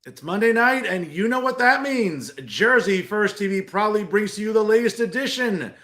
It's Monday night, and you know what that means. Jersey First TV proudly brings to you the latest edition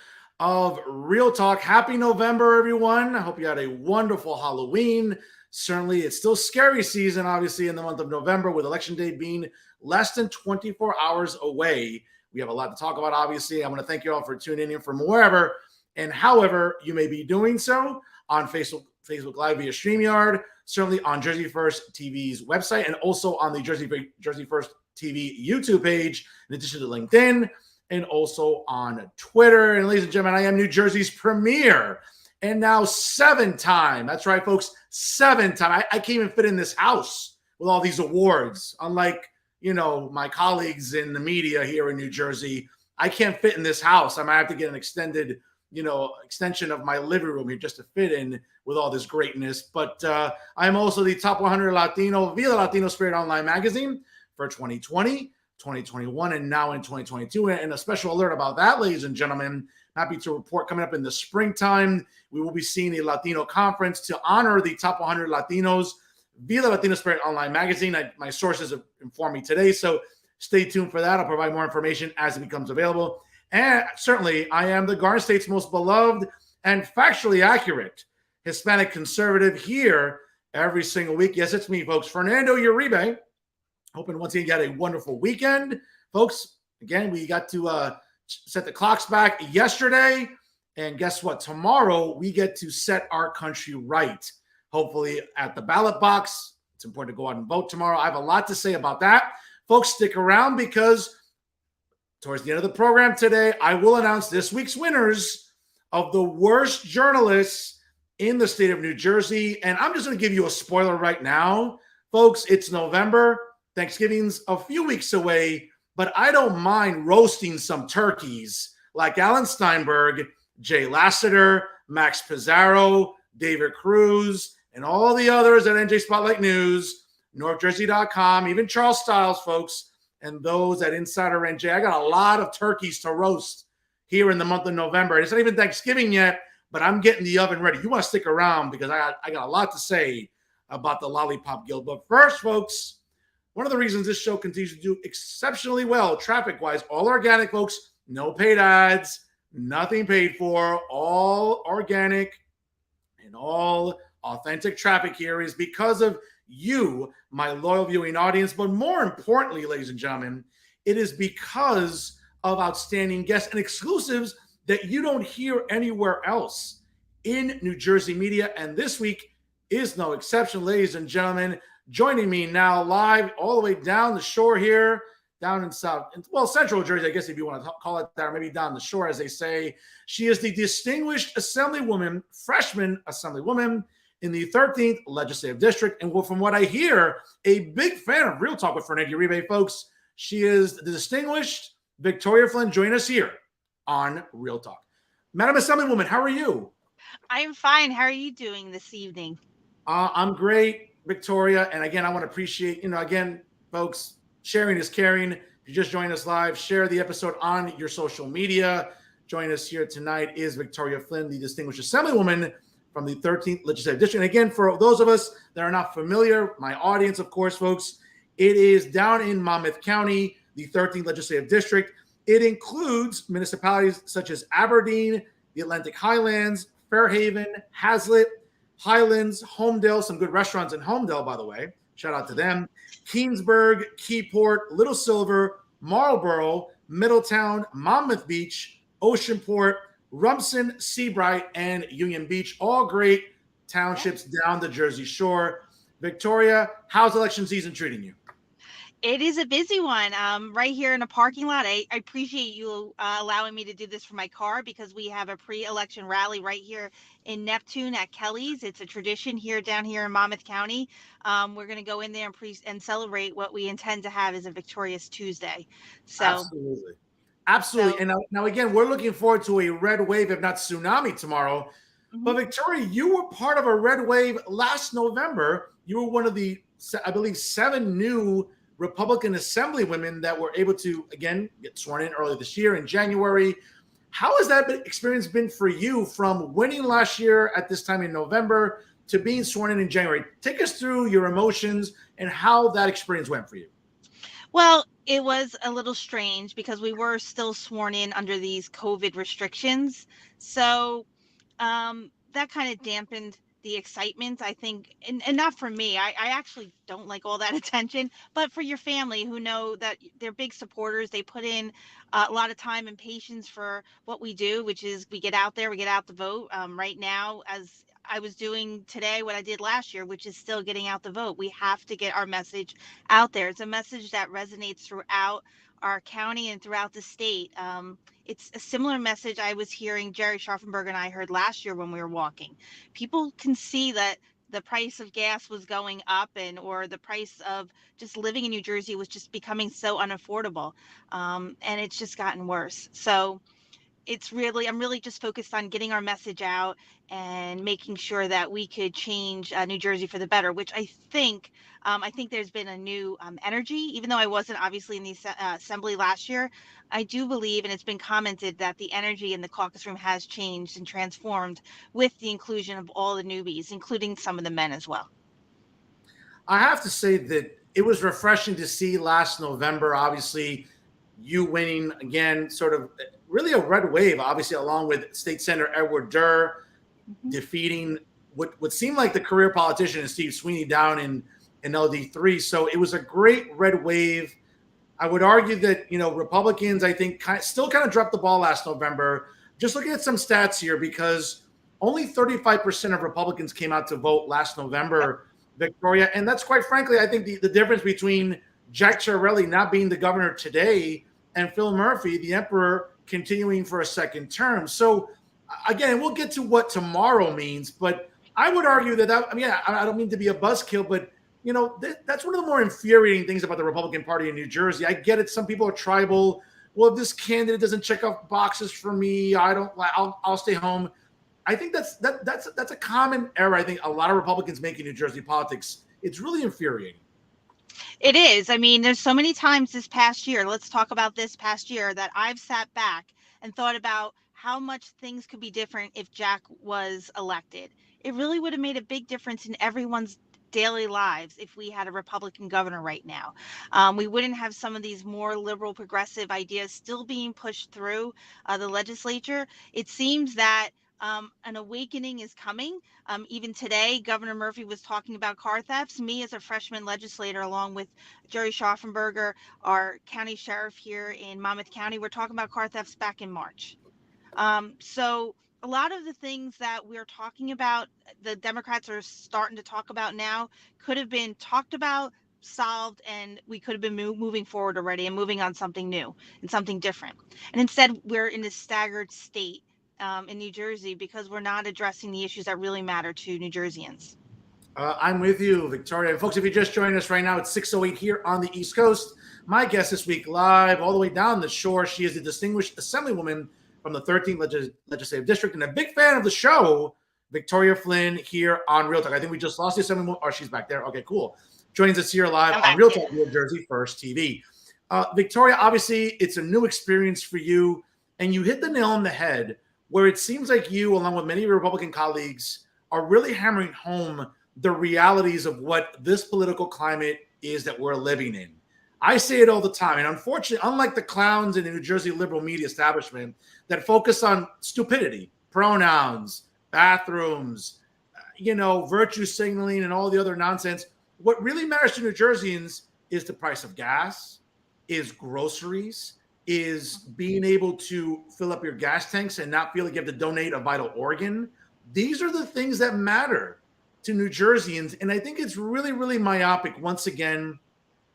of Real Talk. Happy November, everyone. I hope you had a wonderful Halloween. Certainly, it's still scary season, obviously, in the month of November, with Election Day being less than 24 hours away. We have a lot to talk about, obviously. I want to thank you all for tuning in from wherever and however you may be doing so on Facebook Live via StreamYard, certainly on Jersey First TV's website, and also on the Jersey First TV YouTube page, in addition to LinkedIn, and also on Twitter. And ladies and gentlemen, I am New Jersey's premier and now 7-time. That's right, folks, 7-time. I can't even fit in this house with all these awards. Unlike, my colleagues in the media here in New Jersey, I can't fit in this house. I might have to get an extension of my living room here just to fit in with all this greatness. But I'm also the top 100 Latino via the Latino Spirit online magazine for 2020, 2021, and now in 2022. And a special alert about that, ladies and gentlemen, happy to report coming up in the springtime, we will be seeing a Latino conference to honor the top 100 Latinos via the Latino Spirit online magazine. My sources have informed me today, so stay tuned for that. I'll provide more information as it becomes available. And certainly, I am the Garden State's most beloved and factually accurate Hispanic conservative here every single week. Yes, it's me, folks. Fernando Uribe. Hoping once again you had a wonderful weekend. Folks, again, we got to set the clocks back yesterday. And guess what? Tomorrow, we get to set our country right. Hopefully at the ballot box. It's important to go out and vote tomorrow. I have a lot to say about that. Folks, stick around because towards the end of the program today, I will announce this week's winners of the worst journalists in the state of New Jersey. And I'm just going to give you a spoiler right now. Folks, it's November. Thanksgiving's a few weeks away, but I don't mind roasting some turkeys like Alan Steinberg, Jay Lassiter, Max Pizarro, David Cruz, and all the others at NJ Spotlight News, NorthJersey.com, even Charles Stiles, folks, and those at Insider NJ. I got a lot of turkeys to roast here in the month of November. It's not even Thanksgiving yet, but I'm getting the oven ready. You want to stick around because I got a lot to say about the Lollipop Guild. But first, folks, one of the reasons this show continues to do exceptionally well traffic-wise, all organic, folks, no paid ads, nothing paid for, all organic and all authentic traffic here is because of you, my loyal viewing audience. But more importantly, ladies and gentlemen, it is because of outstanding guests and exclusives that you don't hear anywhere else in New Jersey media. And this week is no exception, ladies and gentlemen. Joining me now live all the way down the shore here, down in Central Jersey, I guess if you want to call it that, or maybe down the shore, as they say. She is the distinguished Assemblywoman, freshman Assemblywoman in the 13th Legislative District. And from what I hear, a big fan of Real Talk with Fernando Uribe, folks. She is the distinguished Victoria Flynn. Join us here on Real Talk. Madam Assemblywoman, how are you? I'm fine. How are you doing this evening? I'm great, Victoria. And again, I want to appreciate, again, folks, sharing is caring. If you just joined us live, share the episode on your social media. Join us here tonight is Victoria Flynn, the distinguished Assemblywoman from the 13th Legislative District. And again, for those of us that are not familiar, my audience, of course, folks, it is down in Monmouth County, the 13th Legislative District. It includes municipalities such as Aberdeen, the Atlantic Highlands, Fairhaven, Hazlitt, Highlands, Homedale, some good restaurants in Homedale, by the way. Shout out to them. Keensburg, Keyport, Little Silver, Marlborough, Middletown, Monmouth Beach, Oceanport, Rumson, Seabright, and Union Beach. All great townships down the Jersey Shore. Victoria, how's election season treating you? It is a busy one. Right here in a parking lot. I appreciate you allowing me to do this from my car because we have a pre-election rally right here in Neptune at Kelly's. It's a tradition down here in Monmouth County. We're going to go in there and celebrate what we intend to have as a Victorious Tuesday. So Absolutely. And now again, we're looking forward to a red wave, if not tsunami, tomorrow. Mm-hmm. But Victoria, you were part of a red wave last November. You were one of the, I believe, 7 new Republican Assemblywomen that were able to, again, get sworn in early this year in January. How has that experience been for you from winning last year at this time in November to being sworn in January? Take us through your emotions and how that experience went for you. Well, it was a little strange because we were still sworn in under these COVID restrictions. So that kind of dampened the excitement, I think, and not for me. I actually don't like all that attention, but for your family who know that they're big supporters, they put in a lot of time and patience for what we do, which is we get out there, we get out the vote. Right now, as I was doing today, what I did last year, which is still getting out the vote. We have to get our message out there. It's a message that resonates throughout our county and throughout the state. It's a similar message I was hearing Jerry Scharfenberg and I heard last year when we were walking. People can see that the price of gas was going up, and or the price of just living in New Jersey was just becoming so unaffordable, and it's just gotten worse. So it's really, I'm really just focused on getting our message out and making sure that we could change New Jersey for the better, which I think there's been a new energy. Even though I wasn't obviously in the assembly last year, I do believe, and it's been commented, that the energy in the caucus room has changed and transformed with the inclusion of all the newbies, including some of the men as well. I have to say that it was refreshing to see last November, obviously, you winning again, sort of really a red wave, obviously, along with State Senator Edward Durr defeating what seemed like the career politician and Steve Sweeney down in LD3. So it was a great red wave. I would argue that, Republicans, I think, still kind of dropped the ball last November. Just looking at some stats here, because only 35% of Republicans came out to vote last November, Victoria. And that's, quite frankly, I think the difference between Jack Ciarelli not being the governor today and Phil Murphy, the emperor, continuing for a second term. So, again, we'll get to what tomorrow means, but I would argue I don't mean to be a buzzkill, but that's one of the more infuriating things about the Republican Party in New Jersey. I get it. Some people are tribal. Well, if this candidate doesn't check off boxes for me, I'll stay home. I think that's a common error. I think a lot of Republicans make in New Jersey politics. It's really infuriating. It is. I mean, there's so many times this past year, let's talk about this past year, that I've sat back and thought about how much things could be different if Jack was elected. It really would have made a big difference in everyone's daily lives if we had a Republican governor right now. We wouldn't have some of these more liberal progressive ideas still being pushed through the legislature. It seems that an awakening is coming. Even today, Governor Murphy was talking about car thefts. Me, as a freshman legislator, along with Jerry Schaffenberger, our county sheriff here in Monmouth County, we're talking about car thefts back in March. So a lot of the things that we're talking about, the Democrats are starting to talk about now, could have been talked about, solved, and we could have been moving forward already and moving on something new and something different. And instead, we're in a staggered state in New Jersey because we're not addressing the issues that really matter to New Jerseyans. I'm with you, Victoria. And folks, if you're just joining us right now, it's 6:08 here on the East Coast. My guest this week, live all the way down the shore, she is a distinguished Assemblywoman from the 13th Legislative District and a big fan of the show, Victoria Flynn, here on Real Talk. I think we just lost the Assemblywoman. Oh, she's back there. Okay, cool. Joins us here live on Real Talk, New Jersey First TV. Victoria, obviously, it's a new experience for you, and you hit the nail on the head where it seems like you, along with many of your Republican colleagues, are really hammering home the realities of what this political climate is that we're living in. I say it all the time. And unfortunately, unlike the clowns in the New Jersey liberal media establishment that focus on stupidity, pronouns, bathrooms, virtue signaling and all the other nonsense, what really matters to New Jerseyans is the price of gas, is groceries, is being able to fill up your gas tanks and not feel like you have to donate a vital organ. These are the things that matter to New Jerseyans. And I think it's really, really myopic, once again,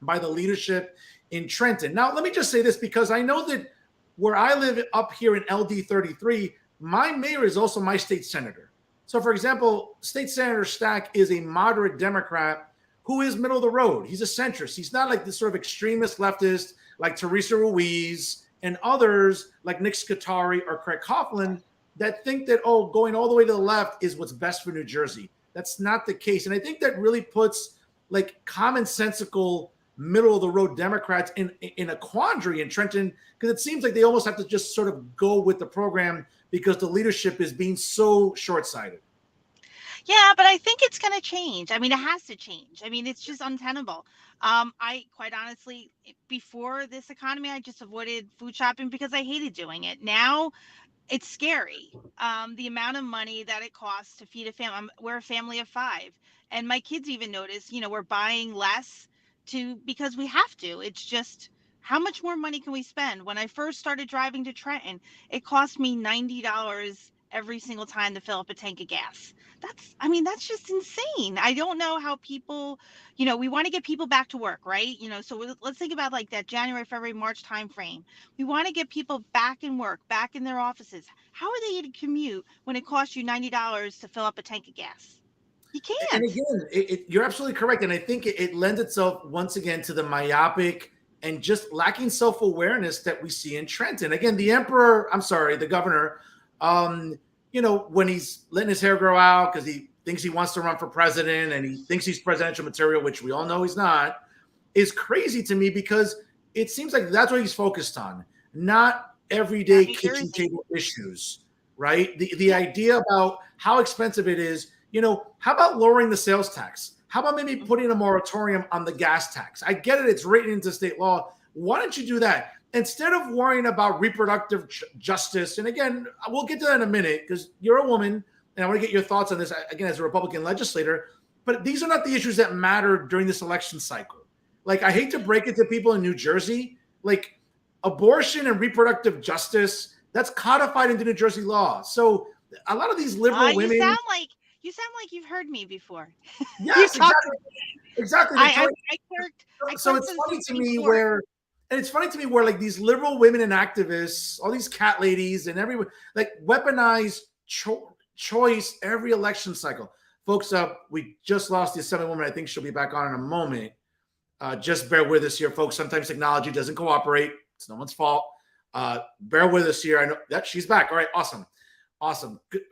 by the leadership in Trenton. Now, let me just say this, because I know that where I live up here in LD 33, my mayor is also my state senator. So, for example, State Senator Stack is a moderate Democrat who is middle of the road. He's a centrist. He's not like this sort of extremist leftist like Teresa Ruiz and others like Nick Scutari or Craig Coughlin that think that, going all the way to the left is what's best for New Jersey. That's not the case. And I think that really puts like commonsensical middle of the road Democrats in a quandary in Trenton, because it seems like they almost have to just sort of go with the program because the leadership is being so short-sighted. Yeah, but I think it's going to change. I mean, it has to change. I mean, it's just untenable. I quite honestly, before this economy, I just avoided food shopping because I hated doing it. Now it's scary. The amount of money that it costs to feed a family. We're a family of five, and my kids even notice. We're buying less to because we have to. It's just how much more money can we spend? When I first started driving to Trenton, it cost me $90 every single time to fill up a tank of gas. I mean, that's just insane. I don't know how people, we want to get people back to work, right? So let's think about like that January, February, March timeframe. We want to get people back in work, back in their offices. How are they going to commute when it costs you $90 to fill up a tank of gas? You And can't. again, you're absolutely correct. And I think it lends itself once again to the myopic and just lacking self awareness that we see in Trenton. Again, the governor, when he's letting his hair grow out because he thinks he wants to run for president and he thinks he's presidential material, which we all know he's not, is crazy to me because it seems like that's what he's focused on, not everyday Not New kitchen Jersey. table issues, right? The Yeah. idea about how expensive it is, how about lowering the sales tax? How about maybe Mhm. putting a moratorium on the gas tax? I get it, it's written into state law. Why don't you do that? Instead of worrying about reproductive justice, and again, we'll get to that in a minute because you're a woman, and I want to get your thoughts on this again as a Republican legislator. But these are not the issues that matter during this election cycle. Like, I hate to break it to people in New Jersey, like abortion and reproductive justice, that's codified into New Jersey law. So a lot of these liberal You sound women, like you've heard me before. You yes, talk. exactly, I Victoria. I clerked. I So clerked it's for the funny to Supreme me Court. where like these liberal women and activists, all these cat ladies and everyone like weaponize choice every election cycle. Folks, we just lost the Assemblywoman. I think she'll be back on in a moment. Just bear with us here, folks. Sometimes technology doesn't cooperate. It's no one's fault. Bear with us here. I know that she's back. All right, awesome. Good.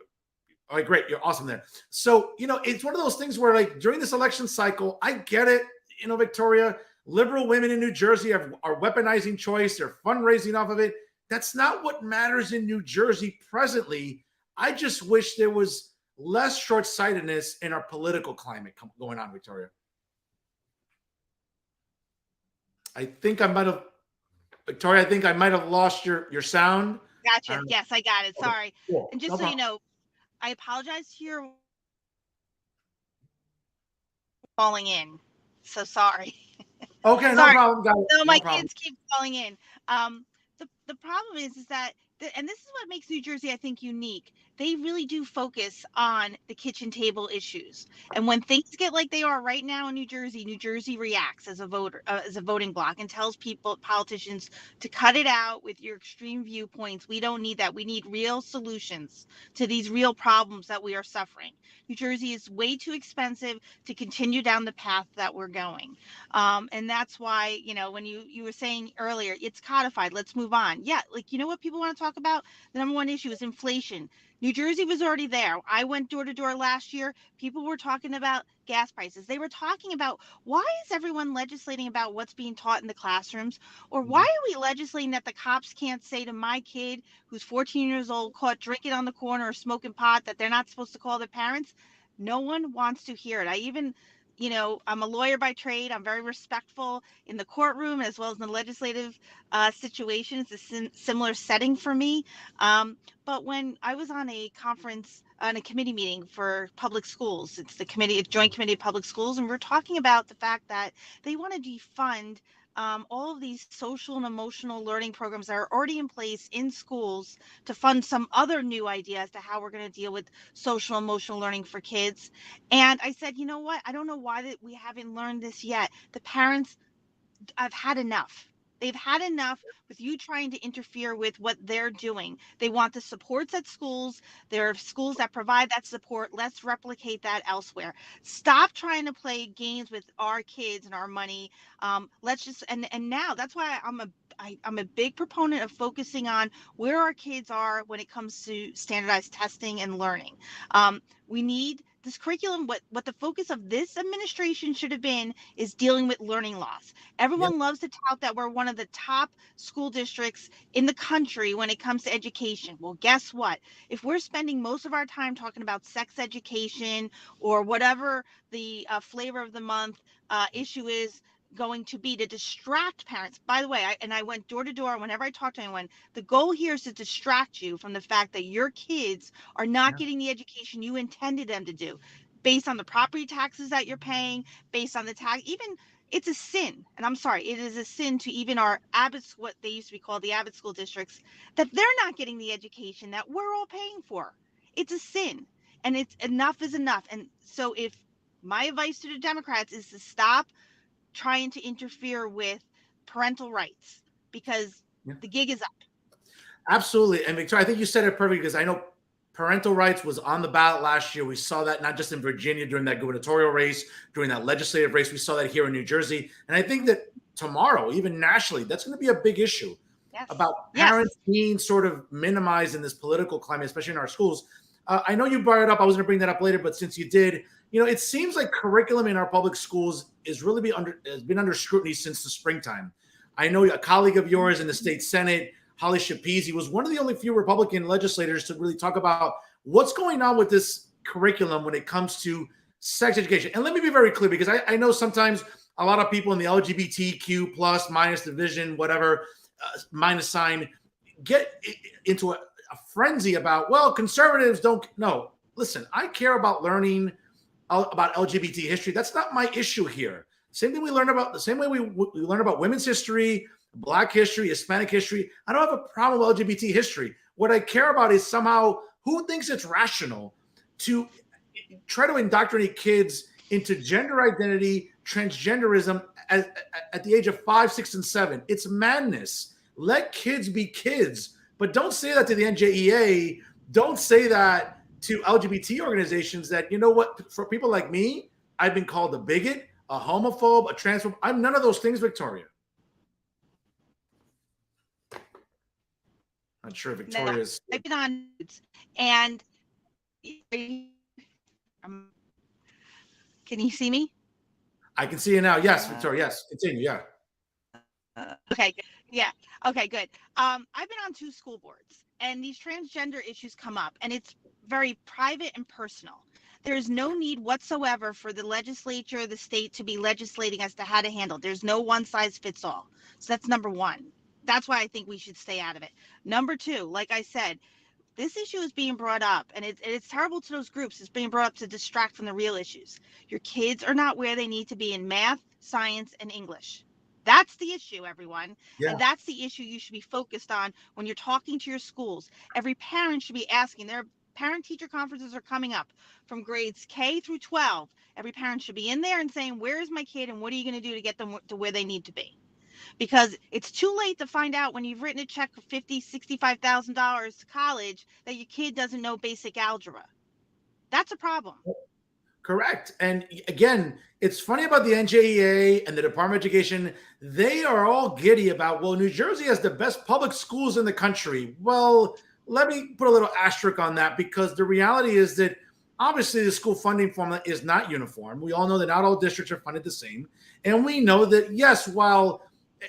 All right, great. You're awesome there. So, it's one of those things where, like, during this election cycle, I get it. Victoria, liberal women in New Jersey are weaponizing choice. They're fundraising off of it. That's not what matters in New Jersey presently. I just wish there was less short sightedness in our political climate going on, Victoria. Victoria, I think I might have lost your sound. Gotcha. Yes, I got it. Okay, Sorry. cool. And just No so you problem. know, I apologize to your calling in. So sorry. Okay, no Sorry. problem. Got it. No, my No problem. kids keep calling in. The problem is that, and this is what makes New Jersey, I think, unique. They really do focus on the kitchen table issues, and when things get like they are right now in New Jersey reacts as a voter, as a voting bloc, and tells politicians to cut it out with your extreme viewpoints. We don't need that. We need real solutions to these real problems that we are suffering. New Jersey is way too expensive to continue down the path that we're going. And that's why, when you were saying earlier, it's codified, let's move on. Yeah, like, what people want to talk about? The number one issue is inflation. New Jersey was already there. I went door to door last year. People were talking about gas prices. They were talking about, why is everyone legislating about what's being taught in the classrooms? Or why Mhm. are we legislating that the cops can't say to my kid who's 14 years old, caught drinking on the corner or smoking pot, that they're not supposed to call their parents? No one wants to hear it. I'm a lawyer by trade. I'm very respectful in the courtroom as well as in the legislative situation. It's a similar setting for me. But when I was on a conference, on a committee meeting for public schools, it's Joint Committee of Public Schools, and we're talking about the fact that they want to defund all of these social and emotional learning programs that are already in place in schools to fund some other new idea as to how we're going to deal with social emotional learning for kids. And I said, you know what? I don't know why that we haven't learned this yet. The parents, I've had enough. They've had enough with you trying to interfere with what they're doing. They want the supports at schools. There are schools that provide that support. Let's replicate that elsewhere. Stop trying to play games with our kids and our money. Let's just and now that's why I'm a big proponent of focusing on where our kids are when it comes to standardized testing and learning. We need this curriculum, what the focus of this administration should have been is dealing with learning loss. Yeah. Everyone loves to tout that we're one of the top school districts in the country when it comes to education. Well, guess what? If we're spending most of our time talking about sex education or whatever the flavor of the month issue is going to be to distract parents. By the way, I went door to door whenever I talk to anyone. The goal here is to distract you from the fact that your kids are not Yeah. getting the education you intended them to do, based on the property taxes that you're paying, based on the tax. Even it's a sin, and I'm sorry, it is a sin to even our Abbott, what they used to be called the Abbott school districts, that they're not getting the education that we're all paying for. It's a sin, and it's enough is enough. And so, if my advice to the Democrats is to stop trying to interfere with parental rights, because Yeah. the gig is up. Absolutely. And Victoria, I think you said it perfectly, because I know parental rights was on the ballot last year. We saw that not just in Virginia during that gubernatorial race, during that legislative race. We saw that here in New Jersey. And I think that tomorrow, even nationally, that's going to be a big issue Yes. about Yes. parents being sort of minimized in this political climate, especially in our schools. I know you brought it up. I was going to bring that up later, but since you did, it seems like curriculum in our public schools has been under scrutiny since the springtime. I know a colleague of yours in the state Senate, Holly Shapizi, was one of the only few Republican legislators to really talk about what's going on with this curriculum when it comes to sex education. And let me be very clear, because I know sometimes a lot of people in the LGBTQ plus minus division, whatever, minus sign, get into a frenzy about, well, conservatives don't. No, listen, I care about learning about LGBT history. That's not my issue here. Same thing we learn about, the same way we learn about women's history, Black history, Hispanic history. I don't have a problem with LGBT history. What I care about is somehow who thinks it's rational to try to indoctrinate kids into gender identity, transgenderism at the age of 5, 6, and 7. It's madness. Let kids be kids, but don't say that to the NJEA. Don't say that to LGBT organizations that, what, for people like me, I've been called a bigot, a homophobe, a transphobe. I'm none of those things, Victoria. Not sure Victoria's. I've been on, and can you see me? I can see you now. Yes, Victoria. Yes, continue. Yeah. Okay. Yeah. Okay. Good. I've been on 2 school boards, and these transgender issues come up, and it's very private and personal. There's no need whatsoever for the legislature, the state, to be legislating as to how to handle it. There's no one size fits all. So that's number one. That's why I think we should stay out of it. Number 2, like I said, this issue is being brought up, and it's terrible to those groups. It's being brought up to distract from the real issues. Your kids are not where they need to be in math, science, and English. That's the issue, everyone. Yeah. And that's the issue you should be focused on when you're talking to your schools. Every parent should be asking. Their parent-teacher conferences are coming up from grades K through 12. Every parent should be in there and saying, where is my kid, and what are you going to do to get them to where they need to be? Because it's too late to find out when you've written a check for $50,000, $65,000 to college that your kid doesn't know basic algebra. That's a problem. Correct. And again, it's funny about the NJEA and the Department of Education. They are all giddy about, well, New Jersey has the best public schools in the country. Well, let me put a little asterisk on that, because the reality is that obviously the school funding formula is not uniform. We all know that not all districts are funded the same. And we know that, yes, while,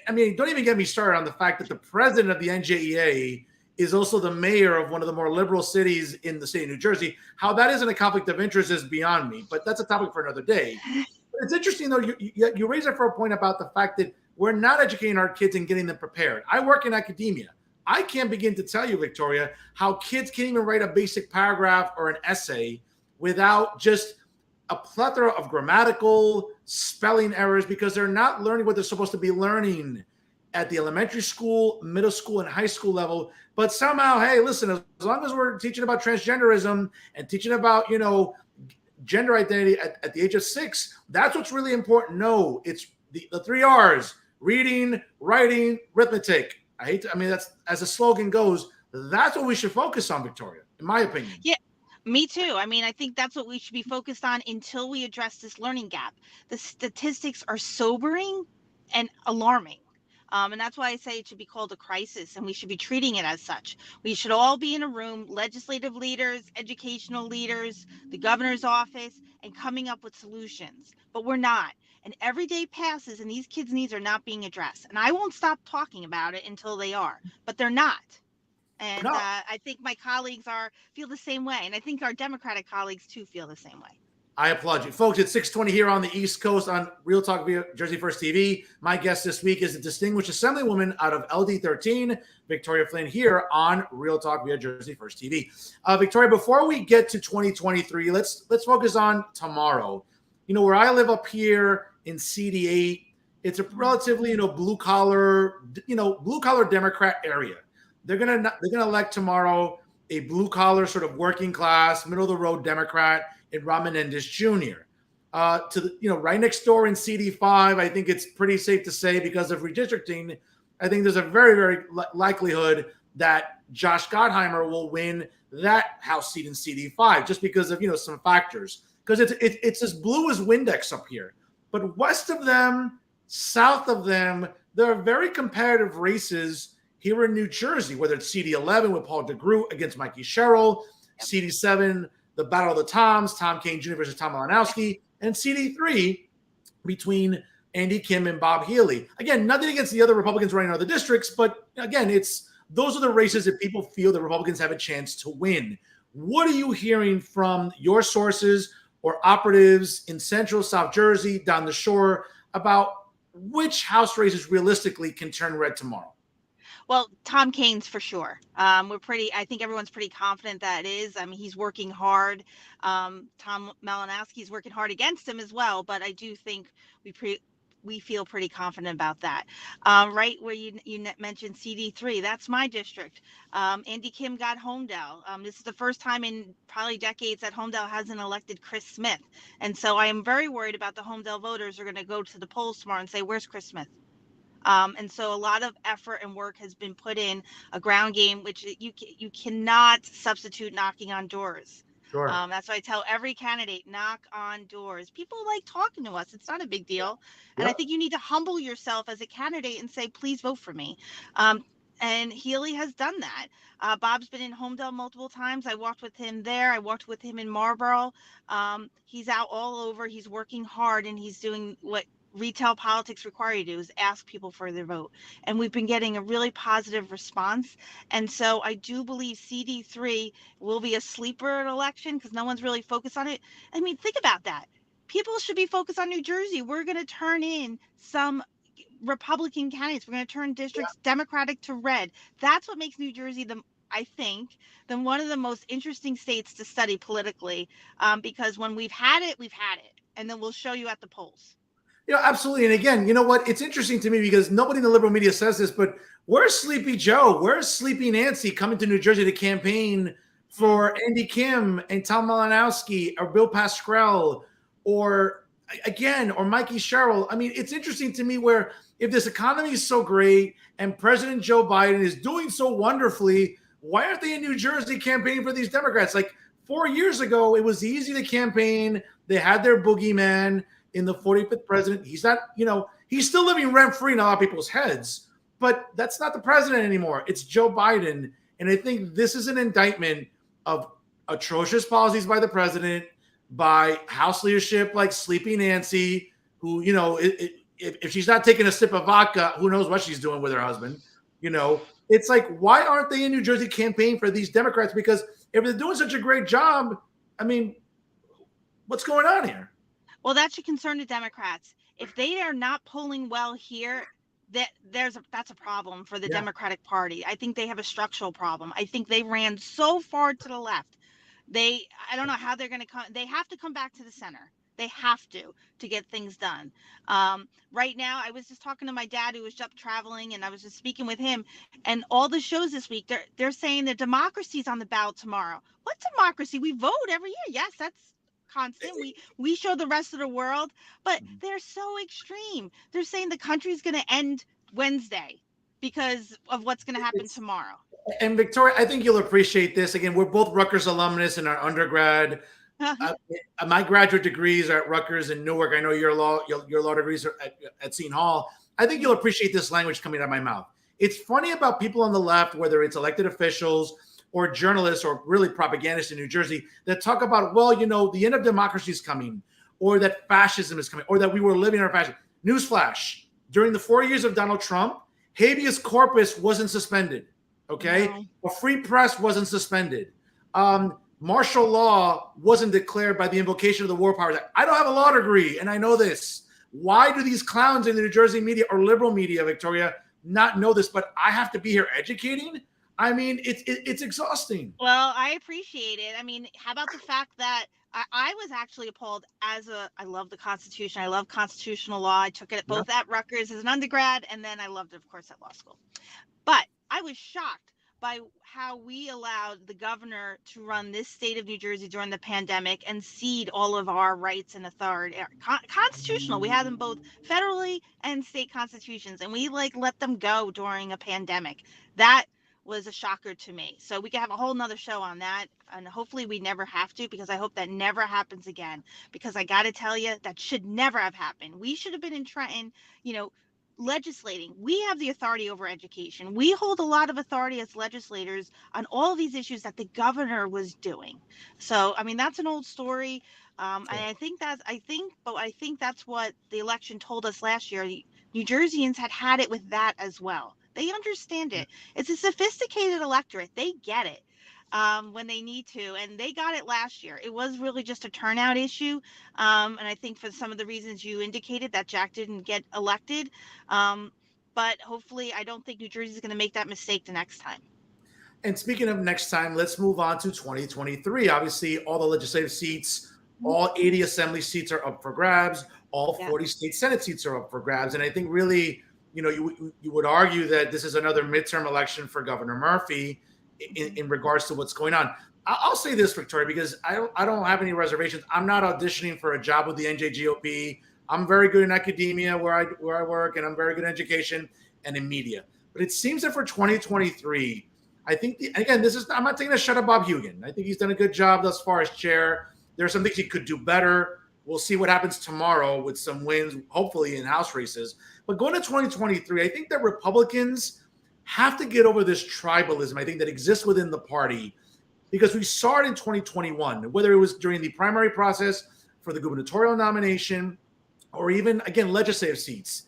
don't even get me started on the fact that the president of the NJEA is also the mayor of one of the more liberal cities in the state of New Jersey. How that isn't a conflict of interest is beyond me, but that's a topic for another day. But it's interesting, though, you raise it for a point about the fact that we're not educating our kids and getting them prepared. I work in academia. I can't begin to tell you, Victoria, how kids can't even write a basic paragraph or an essay without just a plethora of grammatical, spelling errors, because they're not learning what they're supposed to be learning at the elementary school, middle school, and high school level. But somehow, hey, listen, as long as we're teaching about transgenderism and teaching about, gender identity at the age of 6, that's what's really important. No, it's the 3 R's: reading, writing, arithmetic. That's, as the slogan goes, that's what we should focus on, Victoria, in my opinion. Yeah. Me too. I think that's what we should be focused on until we address this learning gap. The statistics are sobering and alarming. And that's why I say it should be called a crisis, and we should be treating it as such. We should all be in a room, legislative leaders, educational leaders, the governor's office, and coming up with solutions. But we're not. And every day passes, and these kids' needs are not being addressed. And I won't stop talking about it until they are, but they're not. And No, I think my colleagues feel the same way, and I think our Democratic colleagues too feel the same way. I applaud you. Folks, it's 6:20 here on the East Coast on Real Talk via Jersey First TV. My guest this week is a distinguished Assemblywoman out of LD13, Victoria Flynn, here on Real Talk via Jersey First TV. Victoria, before we get to 2023, let's focus on tomorrow. You know, where I live up here in CD8, it's a relatively, blue collar Democrat area. They're gonna elect tomorrow a blue collar sort of working class, middle of the road Democrat in Ron Menendez Jr. Right next door in CD5, I think it's pretty safe to say because of redistricting, I think there's a very, very likelihood that Josh Gottheimer will win that House seat in CD5 just because of, some factors. Because it's as blue as Windex up here. But west of them, south of them, there are very competitive races here in New Jersey, whether it's CD11 with Paul DeGroot against Mikey Sherrill, CD7, the Battle of the Toms, Tom Kaine Jr. versus Tom Malinowski, and CD3 between Andy Kim and Bob Healy. Again, nothing against the other Republicans running in other districts, but again, those are the races that people feel the Republicans have a chance to win. What are you hearing from your sources or operatives in Central South Jersey, down the shore, about which House races realistically can turn red tomorrow? Well, Tom Kaine's for sure. I think everyone's pretty confident that is. I mean, he's working hard. Tom Malinowski's working hard against him as well, but I do think we feel pretty confident about that. Right where you mentioned CD3, that's my district. Andy Kim got Homedale. This is the first time in probably decades that Homedale hasn't elected Chris Smith. And so I am very worried about the Homedale voters are going to go to the polls tomorrow and say, where's Chris Smith? And so a lot of effort and work has been put in a ground game, which you cannot substitute knocking on doors. Sure. That's why I tell every candidate, knock on doors. People like talking to us. It's not a big deal. And I think you need to humble yourself as a candidate and say, please vote for me. And Healy has done that. Bob's been in Homedale multiple times. I walked with him there. I walked with him in Marlboro. He's out all over. He's working hard, and he's doing what retail politics require you to do, is ask people for their vote. And we've been getting a really positive response. And so I do believe CD3 will be a sleeper election because no one's really focused on it. I mean, think about that. People should be focused on New Jersey. We're going to turn in some Republican candidates. We're going to turn districts Democratic to red. That's what makes New Jersey I think, one of the most interesting states to study politically, because when we've had it, and then we'll show you at the polls. Absolutely. And again, you know what? It's interesting to me because nobody in the liberal media says this, but where's Sleepy Joe? Where's Sleepy Nancy coming to New Jersey to campaign for Andy Kim and Tom Malinowski or Bill Pascrell or Mikey Sherrill? I mean, it's interesting to me where if this economy is so great and President Joe Biden is doing so wonderfully, why aren't they in New Jersey campaigning for these Democrats? Like 4 years ago, it was easy to campaign. They had their boogeyman in the 45th president. He's not, he's still living rent-free in a lot of people's heads, but that's not the president anymore. It's Joe Biden. And I think this is an indictment of atrocious policies by the president, by House leadership like Sleepy Nancy, who, if she's not taking a sip of vodka, who knows what she's doing with her husband. It's like, why aren't they in New Jersey campaigning for these Democrats? Because if they're doing such a great job, I mean, what's going on here? Well, that should concern the Democrats. If they are not polling well here, that's a problem for the Democratic Party. I think they have a structural problem. I think they ran so far to the left. I don't know how they're going to come. They have to come back to the center. They have to get things done. Right now, I was just talking to my dad who was up traveling, and I was just speaking with him. And all the shows this week, they're saying that democracy's on the ballot tomorrow. What democracy? We vote every year. Yes, that's constant. We show the rest of the world, but they're so extreme. They're saying the country's going to end Wednesday because of what's going to happen tomorrow. And Victoria, I think you'll appreciate this. Again, we're both Rutgers alumnus in our undergrad. My graduate degrees are at Rutgers and Newark. I know your law degrees are at Seton Hall. I think you'll appreciate this language coming out of my mouth. It's funny about people on the left, whether it's elected officials or journalists or really propagandists in New Jersey, that talk about, well, the end of democracy is coming, or that fascism is coming, or that we were living under fascism. Newsflash, during the 4 years of Donald Trump, habeas corpus wasn't suspended, okay? No. A free press wasn't suspended. Martial law wasn't declared by the invocation of the War Powers Act. I don't have a law degree, and I know this. Why do these clowns in the New Jersey media or liberal media, Victoria, not know this? But I have to be here educating? I mean, it's exhausting. Well, I appreciate it. I mean, how about the fact that I was actually appalled I love the Constitution. I love constitutional law. I took it both at Rutgers as an undergrad, and then I loved it, of course, at law school. But I was shocked by how we allowed the governor to run this state of New Jersey during the pandemic and cede all of our rights and authority. Constitutional. We had them both federally and state constitutions, and we let them go during a pandemic. That was a shocker to me. So we can have a whole nother show on that, and hopefully we never have to, because I hope that never happens again, because I got to tell you, that should never have happened. We should have been in Trenton, legislating. We have the authority over education. We hold a lot of authority as legislators on all of these issues that the governor was doing. So, I mean, that's an old story. And I think that's what the election told us last year. New Jerseyans had it with that as well. They understand it. It's a sophisticated electorate. They get it when they need to, and they got it last year. It was really just a turnout issue, and I think for some of the reasons you indicated that Jack didn't get elected. But hopefully, I don't think New Jersey is going to make that mistake the next time. And speaking of next time, let's move on to 2023. Obviously, all the legislative seats, all 80 assembly seats are up for grabs. All 40 state Senate seats are up for grabs. And I think really, you would argue that this is another midterm election for Governor Murphy in regards to what's going on. I'll say this, Victoria, because I don't have any reservations. I'm not auditioning for a job with the NJGOP. I'm very good in academia where I work, and I'm very good in education and in media. But it seems that for 2023, I think, I'm not taking a shot at Bob Hugin. I think he's done a good job thus far as chair. There are some things he could do better. We'll see what happens tomorrow with some wins, hopefully in House races. But going to 2023, I think that Republicans have to get over this tribalism, I think, that exists within the party, because we saw it in 2021, whether it was during the primary process for the gubernatorial nomination or even, again, legislative seats.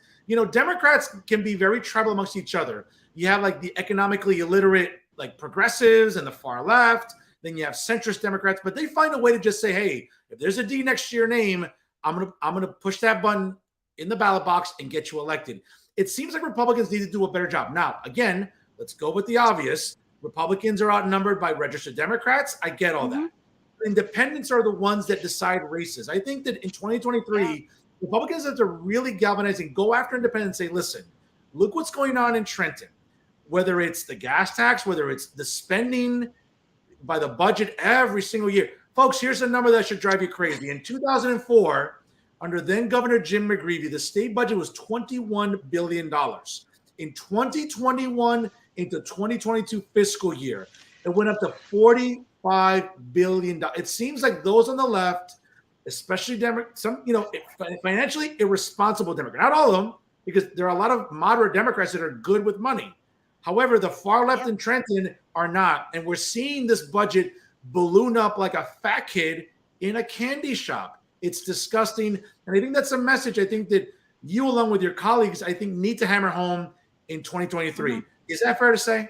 Democrats can be very tribal amongst each other. You have the economically illiterate, progressives and the far left. Then you have centrist Democrats, but they find a way to just say, hey, if there's a D next to your name, I'm gonna push that button in the ballot box and get you elected. It seems like Republicans need to do a better job. Now, again, let's go with the obvious. Republicans are outnumbered by registered Democrats. I get all that. Independents are the ones that decide races. I think that in 2023, Republicans have to really galvanize and go after independents and say, listen, look what's going on in Trenton. Whether it's the gas tax, whether it's the spending by the budget every single year. Folks, here's a number that should drive you crazy. In 2004, under then Governor Jim McGreevey, the state budget was $21 billion. In 2021 into 2022 fiscal year, it went up to $45 billion. It seems like those on the left, especially some, financially irresponsible Democrats, not all of them, because there are a lot of moderate Democrats that are good with money. However, the far left in Trenton are not. And we're seeing this budget balloon up like a fat kid in a candy shop. It's disgusting. And I think that's a message I think that you, along with your colleagues, I think need to hammer home in 2023. Is that fair to say?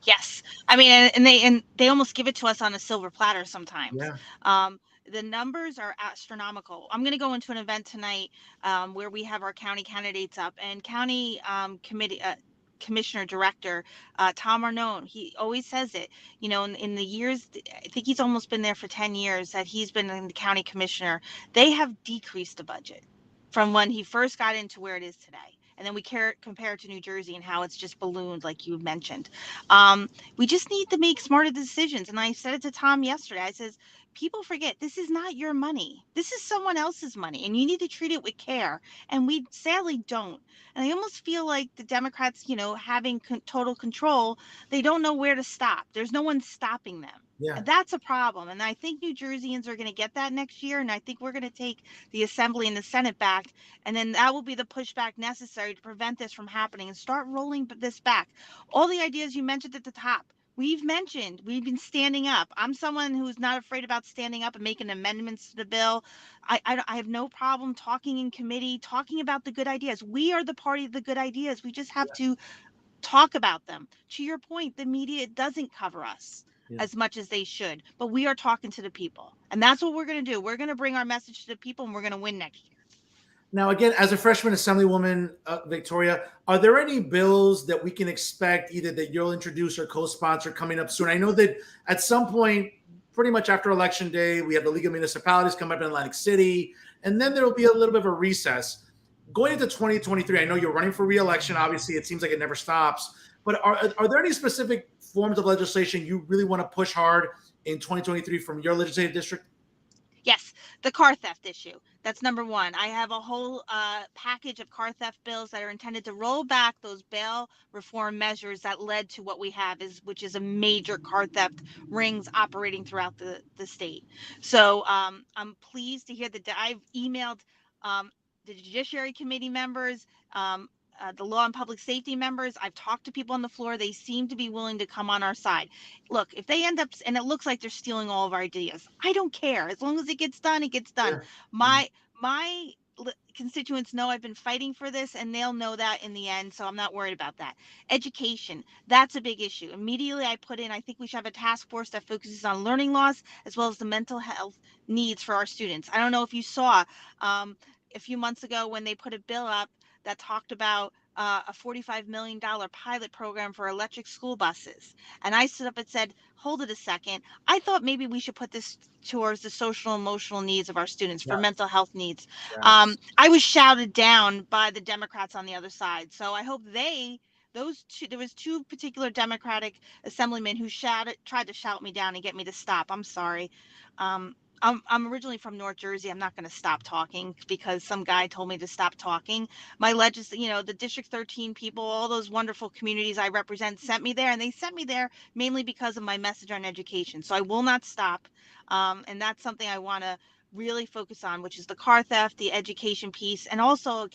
Yes. I mean, and they almost give it to us on a silver platter sometimes. Yeah. The numbers are astronomical. I'm going to go into an event tonight where we have our county candidates up, and county commissioner director Tom Arnone, he always says it, in the years, I think he's almost been there for 10 years that he's been in the county commissioner, they have decreased the budget from when he first got into where it is today. And then we compare it to New Jersey and how it's just ballooned, like you mentioned. We just need to make smarter decisions. And I said it to Tom yesterday. I says, people forget this is not your money. This is someone else's money, and you need to treat it with care. And we sadly don't. And I almost feel like the Democrats, having total control, they don't know where to stop. There's no one stopping them. Yeah. That's a problem. And I think New Jerseyans are going to get that next year. And I think we're going to take the Assembly and the Senate back. And then that will be the pushback necessary to prevent this from happening and start rolling this back. All the ideas you mentioned at the top, we've been standing up. I'm someone who's not afraid about standing up and making amendments to the bill. I have no problem talking in committee, talking about the good ideas. We are the party of the good ideas. We just have to talk about them. To your point, the media doesn't cover us Yeah. as much as they should, but we are talking to the people. And that's what we're going to do. We're going to bring our message to the people, and we're going to win next year. Now, again, as a freshman Assemblywoman, Victoria, are there any bills that we can expect either that you'll introduce or co-sponsor coming up soon? I know that at some point, pretty much after Election Day, we have the League of Municipalities come up in Atlantic City, and then there will be a little bit of a recess. Going into 2023, I know you're running for re-election. Obviously, it seems like it never stops. But are there any specific forms of legislation you really want to push hard in 2023 from your legislative district? Yes, the car theft issue. That's number one. I have a whole package of car theft bills that are intended to roll back those bail reform measures that led to what we have, which is a major car theft rings operating throughout the state. So I'm pleased to hear that I've emailed the Judiciary Committee members, the law and public safety members. I've talked to people on the floor. They seem to be willing to come on our side. Look, if they end up, and it looks like they're stealing all of our ideas, I don't care. As long as it gets done, it gets done. Yeah. My constituents know I've been fighting for this, and they'll know that in the end, so I'm not worried about that. Education, that's a big issue. Immediately I put in, I think we should have a task force that focuses on learning loss as well as the mental health needs for our students. I don't know if you saw a few months ago when they put a bill up that talked about a $45 million pilot program for electric school buses. And I stood up and said, hold it a second. I thought maybe we should put this towards the social emotional needs of our students for mental health needs. Yes. I was shouted down by the Democrats on the other side. So I hope there was two particular Democratic assemblymen who tried to shout me down and get me to stop. I'm sorry. I'm originally from North Jersey. I'm not going to stop talking because some guy told me to stop talking. The District 13 people, all those wonderful communities I represent sent me there, and they sent me there mainly because of my message on education. So I will not stop. And that's something I want to really focus on, which is the car theft, the education piece, and also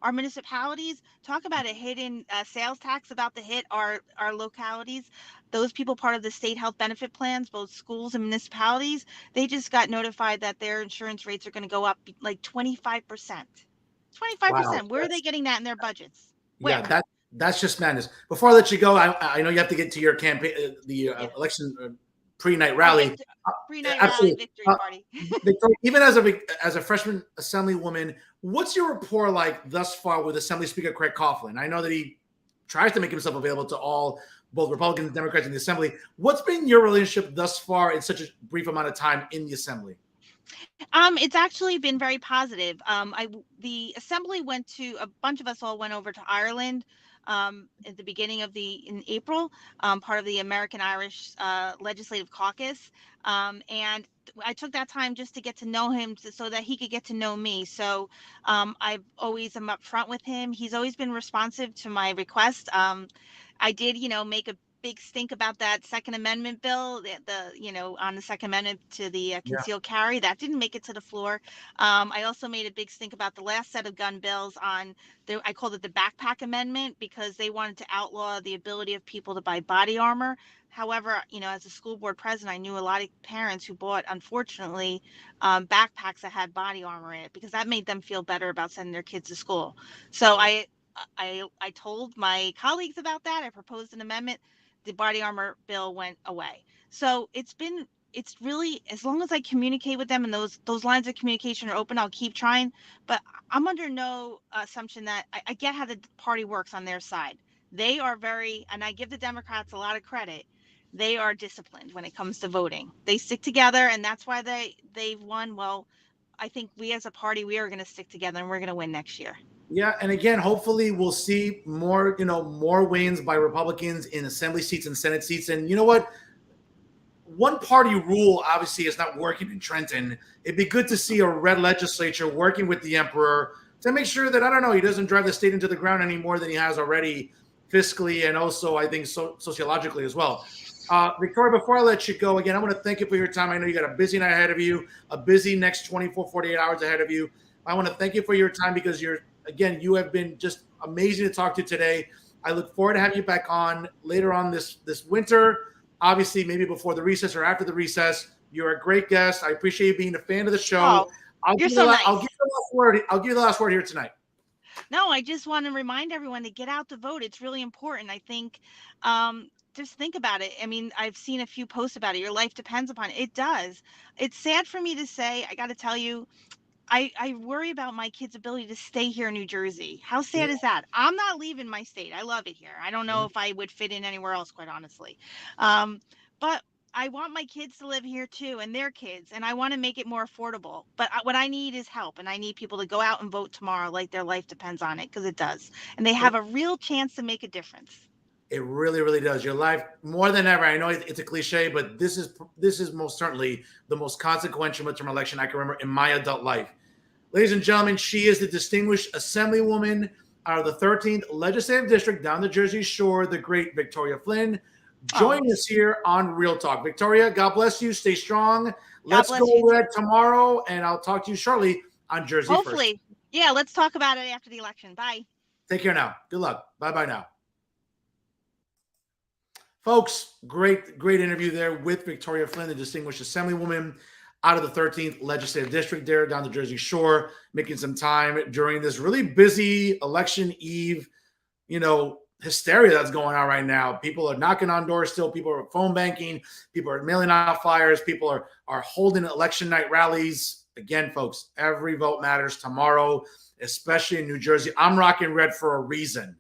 our municipalities. Talk about a hidden sales tax about to hit our localities. Those people part of the state health benefit plans, both schools and municipalities, they just got notified that their insurance rates are going to go up like 25%. Wow. 25%. Where are they getting that in their budgets? Yeah, Where? that's just madness. Before I let you go, I know you have to get to your campaign, Yeah. election pre-night rally. Pre-night rally Absolutely. victory party. Victoria, even as a freshman Assemblywoman, what's your rapport like thus far with Assembly Speaker Craig Coughlin? I know that he tries to make himself available to both Republicans and Democrats in the Assembly. What's been your relationship thus far in such a brief amount of time in the Assembly? It's actually been very positive. The assembly a bunch of us all went over to Ireland at the beginning in April, part of the American Irish Legislative Caucus, and I took that time just to get to know him so that he could get to know me. So I always am up front with him. He's always been responsive to my request. I did, make a big stink about that Second Amendment bill, on the Second Amendment to the concealed carry. That didn't make it to the floor. I also made a big stink about the last set of gun bills I called it the backpack amendment because they wanted to outlaw the ability of people to buy body armor. However, as a school board president, I knew a lot of parents who bought, unfortunately, backpacks that had body armor in it because that made them feel better about sending their kids to school. So I told my colleagues about that. I proposed an amendment. The body armor bill went away. So it's really, as long as I communicate with them and those lines of communication are open, I'll keep trying. But I'm under no assumption that I get how the party works on their side. They are and I give the Democrats a lot of credit. They are disciplined when it comes to voting. They stick together, and that's why they've won. Well, I think we as a party, we are going to stick together, and we're going to win next year. Yeah, and again, hopefully we'll see more wins by Republicans in Assembly seats and Senate seats. And you know what? One party rule obviously is not working in Trenton. It'd be good to see a red legislature working with the emperor to make sure that, I don't know, he doesn't drive the state into the ground any more than he has already fiscally and also, I think, sociologically as well. Victoria, before I let you go, again, I want to thank you for your time. I know you got a busy night ahead of you, a busy next 24, 48 hours ahead of you. I want to thank you for your time because you have been just amazing to talk to today. I look forward to having you back on later on this winter. Obviously, maybe before the recess or after the recess. You're a great guest. I appreciate you being a fan of the show. Oh, you're so nice. I'll give you the last word. I'll give you the last word here tonight. No, I just want to remind everyone to get out to vote. It's really important. I think, just think about it. I mean, I've seen a few posts about it. Your life depends upon it. It does. It's sad for me to say. I got to tell you, I worry about my kids' ability to stay here in New Jersey. How Yeah. sad is that? I'm not leaving my state. I love it here. I don't know if I would fit in anywhere else, quite honestly. But I want my kids to live here too, and their kids, and I want to make it more affordable. But what I need is help, and I need people to go out and vote tomorrow like their life depends on it, because it does. And they have a real chance to make a difference. It really, really does. Your life, more than ever. I know it's a cliche, but this is most certainly the most consequential midterm election I can remember in my adult life. Ladies and gentlemen, she is the distinguished Assemblywoman out of the 13th Legislative District down the Jersey Shore, the great Victoria Flynn. Join us here on Real Talk. Victoria, God bless you. Stay strong. Let's go red tomorrow, and I'll talk to you shortly on Jersey Hopefully. First. Yeah, let's talk about it after the election. Bye. Take care now. Good luck. Bye-bye now. Folks, great interview there with Victoria Flynn, the distinguished Assemblywoman out of the 13th Legislative District there down the Jersey Shore, making some time during this really busy election eve, hysteria that's going on right now. People are knocking on doors still. People are phone banking. People are mailing out flyers. People are holding election night rallies. Again, folks, every vote matters tomorrow, especially in New Jersey. I'm rocking red for a reason,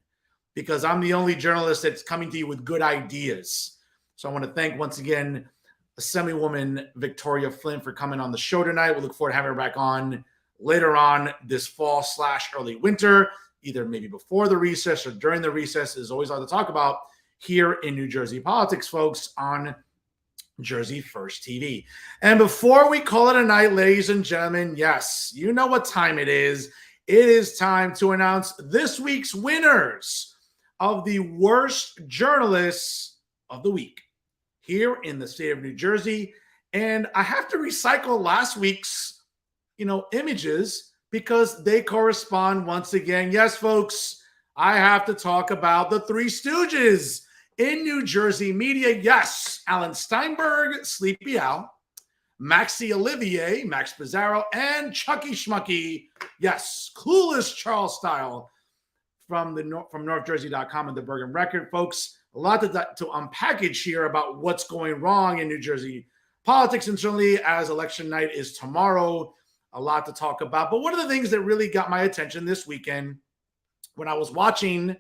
because I'm the only journalist that's coming to you with good ideas. So I want to thank once again Assemblywoman Victoria Flynn for coming on the show tonight. We look forward to having her back on later on this fall / early winter, either maybe before the recess or during the recess. Is always a lot to talk about here in New Jersey politics, folks, on Jersey First TV. And before we call it a night, ladies and gentlemen, yes, you know what time it is. It is time to announce this week's winners of the worst journalists of the week here in the state of New Jersey. And I have to recycle last week's, images because they correspond once again. Yes, folks, I have to talk about the Three Stooges in New Jersey media. Yes, Alan Steinberg, Sleepy Al, Maxie Olivier, Max Pizarro, and Chucky Schmucky. Yes, clueless Charles Style from NorthJersey.com and the Bergen Record. Folks, a lot to unpackage here about what's going wrong in New Jersey politics, and certainly as election night is tomorrow, a lot to talk about. But one of the things that really got my attention this weekend when I was watching,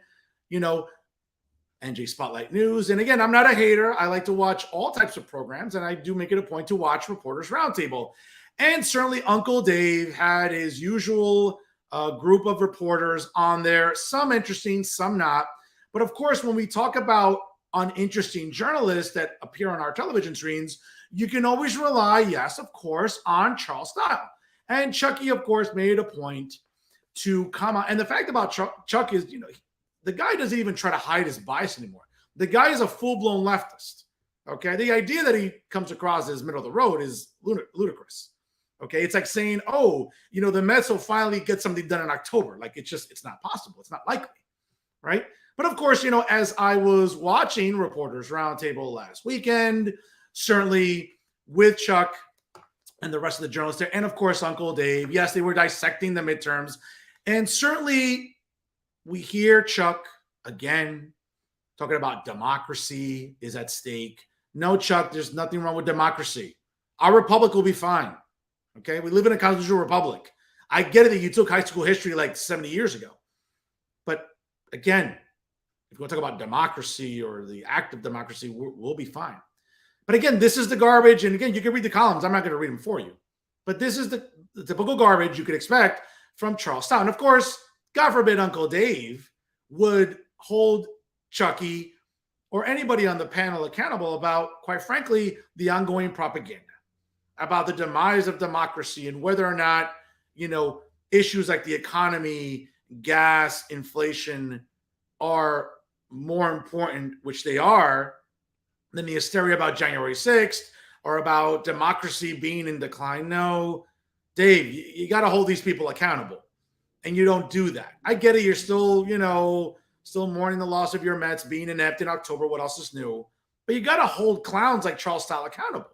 NJ Spotlight News, and again, I'm not a hater. I like to watch all types of programs, and I do make it a point to watch Reporters Roundtable. And certainly Uncle Dave had his usual group of reporters on there, some interesting, some not. But of course, when we talk about uninteresting journalists that appear on our television screens, you can always rely, yes, of course, on Charles Style. And Chucky, of course, made a point to come on. And the fact about Chuck is, the guy doesn't even try to hide his bias anymore. The guy is a full-blown leftist. Okay, the idea that he comes across as middle of the road is ludicrous. Okay, it's like saying, the Mets will finally get something done in October. Like, it's not possible. It's not likely, right? But of course, as I was watching Reporters Roundtable last weekend, certainly with Chuck and the rest of the journalists there, and of course, Uncle Dave, yes, they were dissecting the midterms. And certainly we hear Chuck again talking about democracy is at stake. No, Chuck, there's nothing wrong with democracy. Our republic will be fine. Okay, we live in a constitutional republic. I get it that you took high school history like 70 years ago. But again, if you want to talk about democracy or the act of democracy, we'll be fine. But again, this is the garbage. And again, you can read the columns. I'm not going to read them for you. But this is the typical garbage you could expect from Charles Style. And of course, God forbid Uncle Dave would hold Chucky or anybody on the panel accountable about, quite frankly, the ongoing propaganda about the demise of democracy and whether or not, issues like the economy, gas, inflation are more important, which they are, than the hysteria about January 6th or about democracy being in decline. No, Dave, you got to hold these people accountable. And you don't do that. I get it. You're still, still mourning the loss of your Mets, being inept in October. What else is new? But you got to hold clowns like Charles Style accountable.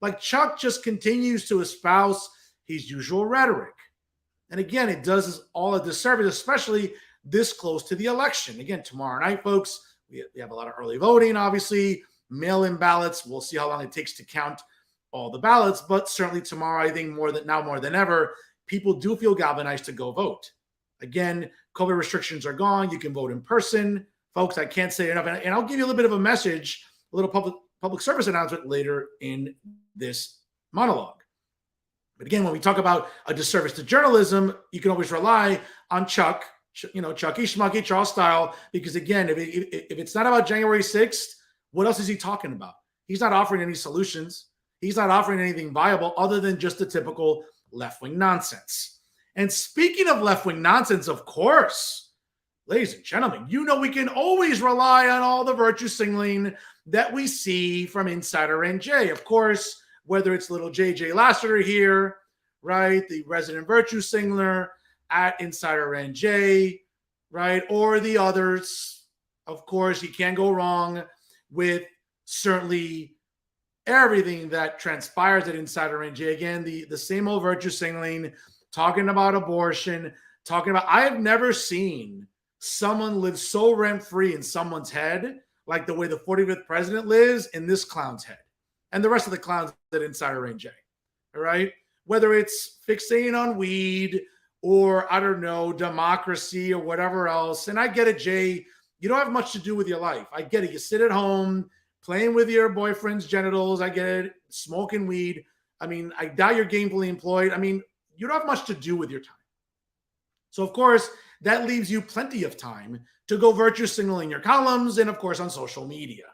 Like Chuck just continues to espouse his usual rhetoric. And again, it does us all a disservice, especially this close to the election. Again, tomorrow night, folks, we have a lot of early voting, obviously, mail-in ballots. We'll see how long it takes to count all the ballots. But certainly tomorrow, I think more than ever, people do feel galvanized to go vote. Again, COVID restrictions are gone. You can vote in person. Folks, I can't say enough. And I'll give you a little bit of a message, a little public service announcement later in this monologue. But again, when we talk about a disservice to journalism, you can always rely on Chucky Schmucky, Charles Style, because again, if it's not about January 6th, what else is he talking about? He's not offering any solutions. He's not offering anything viable other than just the typical left-wing nonsense. And speaking of left-wing nonsense, of course, ladies and gentlemen, we can always rely on all the virtue signaling that we see from Insider NJ. Of course, whether it's little JJ Lassiter here, right, the resident virtue signaler at Insider NJ, right, or the others. Of course, you can't go wrong with certainly everything that transpires at Insider NJ. Again, the same old virtue signaling, talking about abortion, talking about, I have never seen someone live so rent-free in someone's head like the way the 45th president lives in this clown's head and the rest of the clowns at Insider NJ, all right? Whether it's fixating on weed or, I don't know, democracy or whatever else. And I get it, Jay. You don't have much to do with your life. I get it. You sit at home playing with your boyfriend's genitals. I get it. Smoking weed. I mean, I doubt you're gainfully employed. I mean, you don't have much to do with your time. So, of course, that leaves you plenty of time to go virtue signaling your columns and, of course, on social media.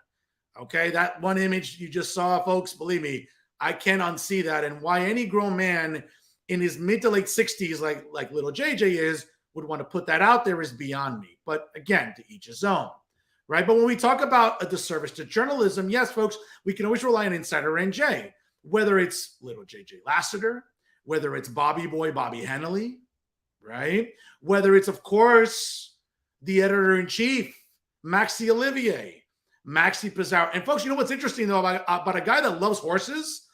Okay, that one image you just saw, folks, believe me, I can't unsee that. And why any grown man in his mid to late 60s, like little JJ is, would want to put that out there is beyond me. But again, to each his own, right? But when we talk about a disservice to journalism, yes, folks, we can always rely on Insider NJ, whether it's little JJ Lassiter, whether it's Bobby Boy Bobby Hennelly, right? Whether it's, of course, the editor-in-chief, Maxi Olivier, Maxi Pizarro. And folks, you know what's interesting, though, about a guy that loves horses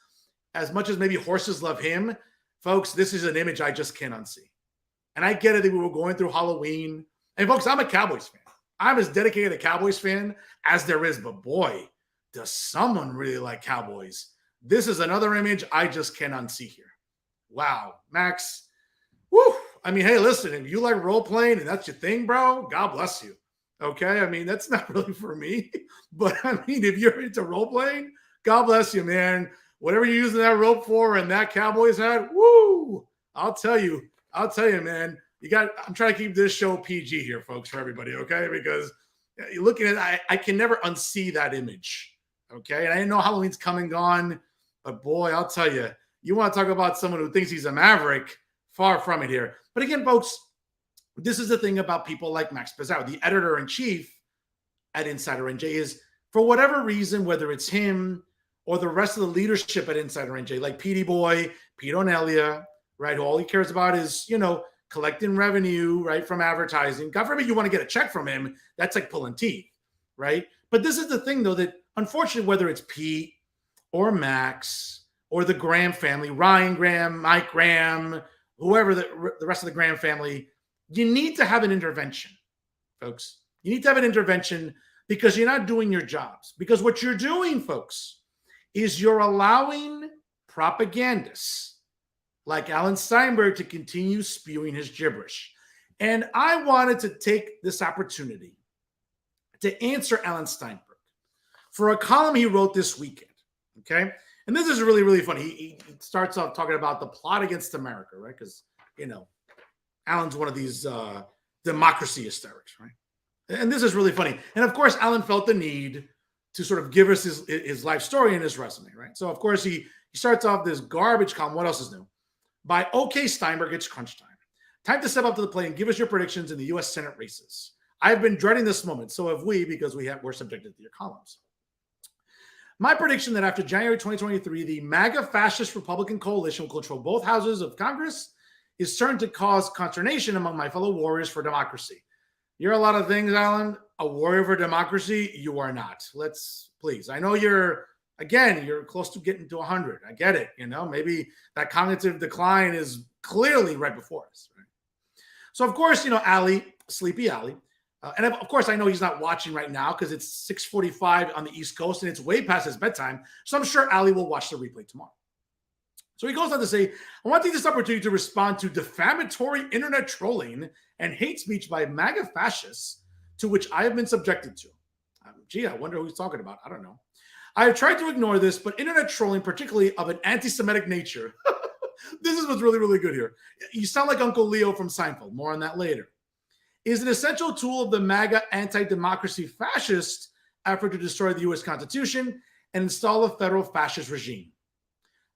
as much as maybe horses love him? Folks, this is an image I just can't unsee. And I get it that we were going through Halloween. And folks, I'm a Cowboys fan. I'm as dedicated a Cowboys fan as there is. But boy, does someone really like Cowboys. This is another image I just can't unsee here. Wow, Max. Woo. I mean, hey, listen, if you like role-playing and that's your thing, bro, God bless you. Okay? I mean, that's not really for me. But, I mean, if you're into role-playing, God bless you, man. Whatever you're using that rope for and that Cowboys hat, woo! I'll tell you, man. I'm trying to keep this show PG here, folks, for everybody, okay? Because you're looking at, I can never unsee that image, okay? And I know Halloween's come and gone, but boy, I'll tell you, you want to talk about someone who thinks he's a maverick, far from it here. But again, folks, this is the thing about people like Max Pizarro, the editor-in-chief at Insider NJ, is for whatever reason, whether it's him or the rest of the leadership at Insider NJ, like Petey Boy, Pete O'Nelia, right, who all he cares about is, collecting revenue, right, from advertising. God forbid you want to get a check from him. That's like pulling teeth, right? But this is the thing, though, that unfortunately, whether it's Pete or Max or the Graham family, Ryan Graham, Mike Graham, whoever the rest of the Graham family, you need to have an intervention, folks. You need to have an intervention because you're not doing your jobs. Because what you're doing, folks, is you're allowing propagandists like Alan Steinberg to continue spewing his gibberish. And I wanted to take this opportunity to answer Alan Steinberg for a column he wrote this weekend, okay? And this is really, really funny. He starts off talking about the plot against America, right? Because, Alan's one of these democracy hysterics, right? And this is really funny. And, of course, Alan felt the need to sort of give us his life story and his resume, right? So, of course, he starts off this garbage column. What else is new? By OK Steinberg, it's crunch time. Time to step up to the plate and give us your predictions in the U.S. Senate races. I've been dreading this moment. So have we, because we're subjected to your columns. My prediction that after January 2023, the MAGA fascist Republican coalition will control both houses of Congress is certain to cause consternation among my fellow warriors for democracy. You're a lot of things, Alan. A warrior for democracy, you are not. Let's please. I know you're close to getting to 100. I get it. Maybe that cognitive decline is clearly right before us. Right? So, of course, Sleepy Allie, and of course, I know he's not watching right now because it's 6:45 on the East Coast and it's way past his bedtime. So I'm sure Allie will watch the replay tomorrow. So he goes on to say, I want to take this opportunity to respond to defamatory internet trolling and hate speech by MAGA fascists to which I have been subjected to. I wonder who he's talking about. I don't know. I have tried to ignore this, but internet trolling, particularly of an anti-Semitic nature, this is what's really, really good here. You sound like Uncle Leo from Seinfeld. More on that later. Is an essential tool of the MAGA anti-democracy fascist effort to destroy the U.S. Constitution and install a federal fascist regime.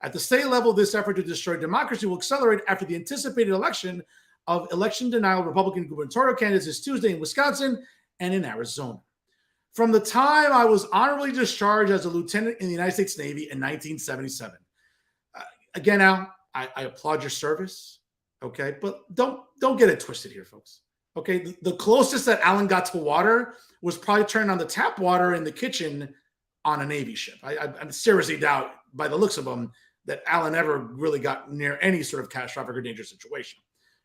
At the state level, this effort to destroy democracy will accelerate after the anticipated election of election denial Republican gubernatorial candidates this Tuesday in Wisconsin and in Arizona. From the time I was honorably discharged as a lieutenant in the United States Navy in 1977. Again, Al, I applaud your service, okay? But don't get it twisted here, folks. Okay, the closest that Alan got to water was probably turning on the tap water in the kitchen on a Navy ship. I seriously doubt, by the looks of them, that Alan ever really got near any sort of catastrophic or dangerous situation,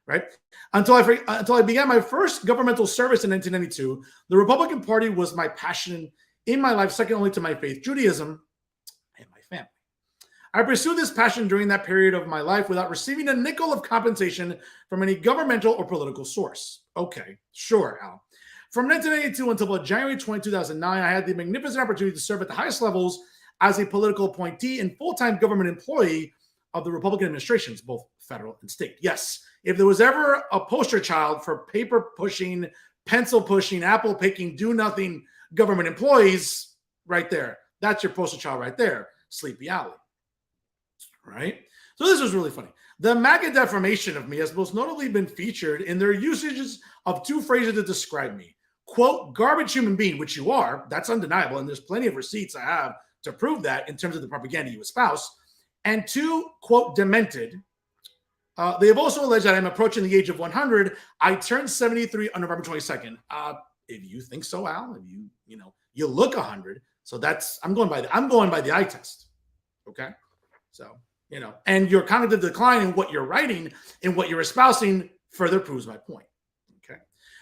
right? Until I began my first governmental service in 1992, the Republican Party was my passion in my life, second only to my faith, Judaism, and my family. I pursued this passion during that period of my life without receiving a nickel of compensation from any governmental or political source. Okay, sure, Al. From 1982 until January 20, 2009, I had the magnificent opportunity to serve at the highest levels as a political appointee and full-time government employee of the Republican administrations, both federal and state. Yes, if there was ever a poster child for paper-pushing, pencil-pushing, apple-picking, do-nothing government employees, right there. That's your poster child right there, Sleepy Alley. Right? So this was really funny. The MAGA defamation of me has most notably been featured in their usages of two phrases to describe me. Quote, garbage human being, which you are. That's undeniable. And there's plenty of receipts I have to prove that in terms of the propaganda you espouse. And two, quote, demented. They have also alleged that I'm approaching the age of 100. I turned 73 on November 22nd. If you think so, Al, if you look 100. So I'm going by the eye test. Okay. So, and your cognitive decline in what you're writing and what you're espousing further proves my point. Okay.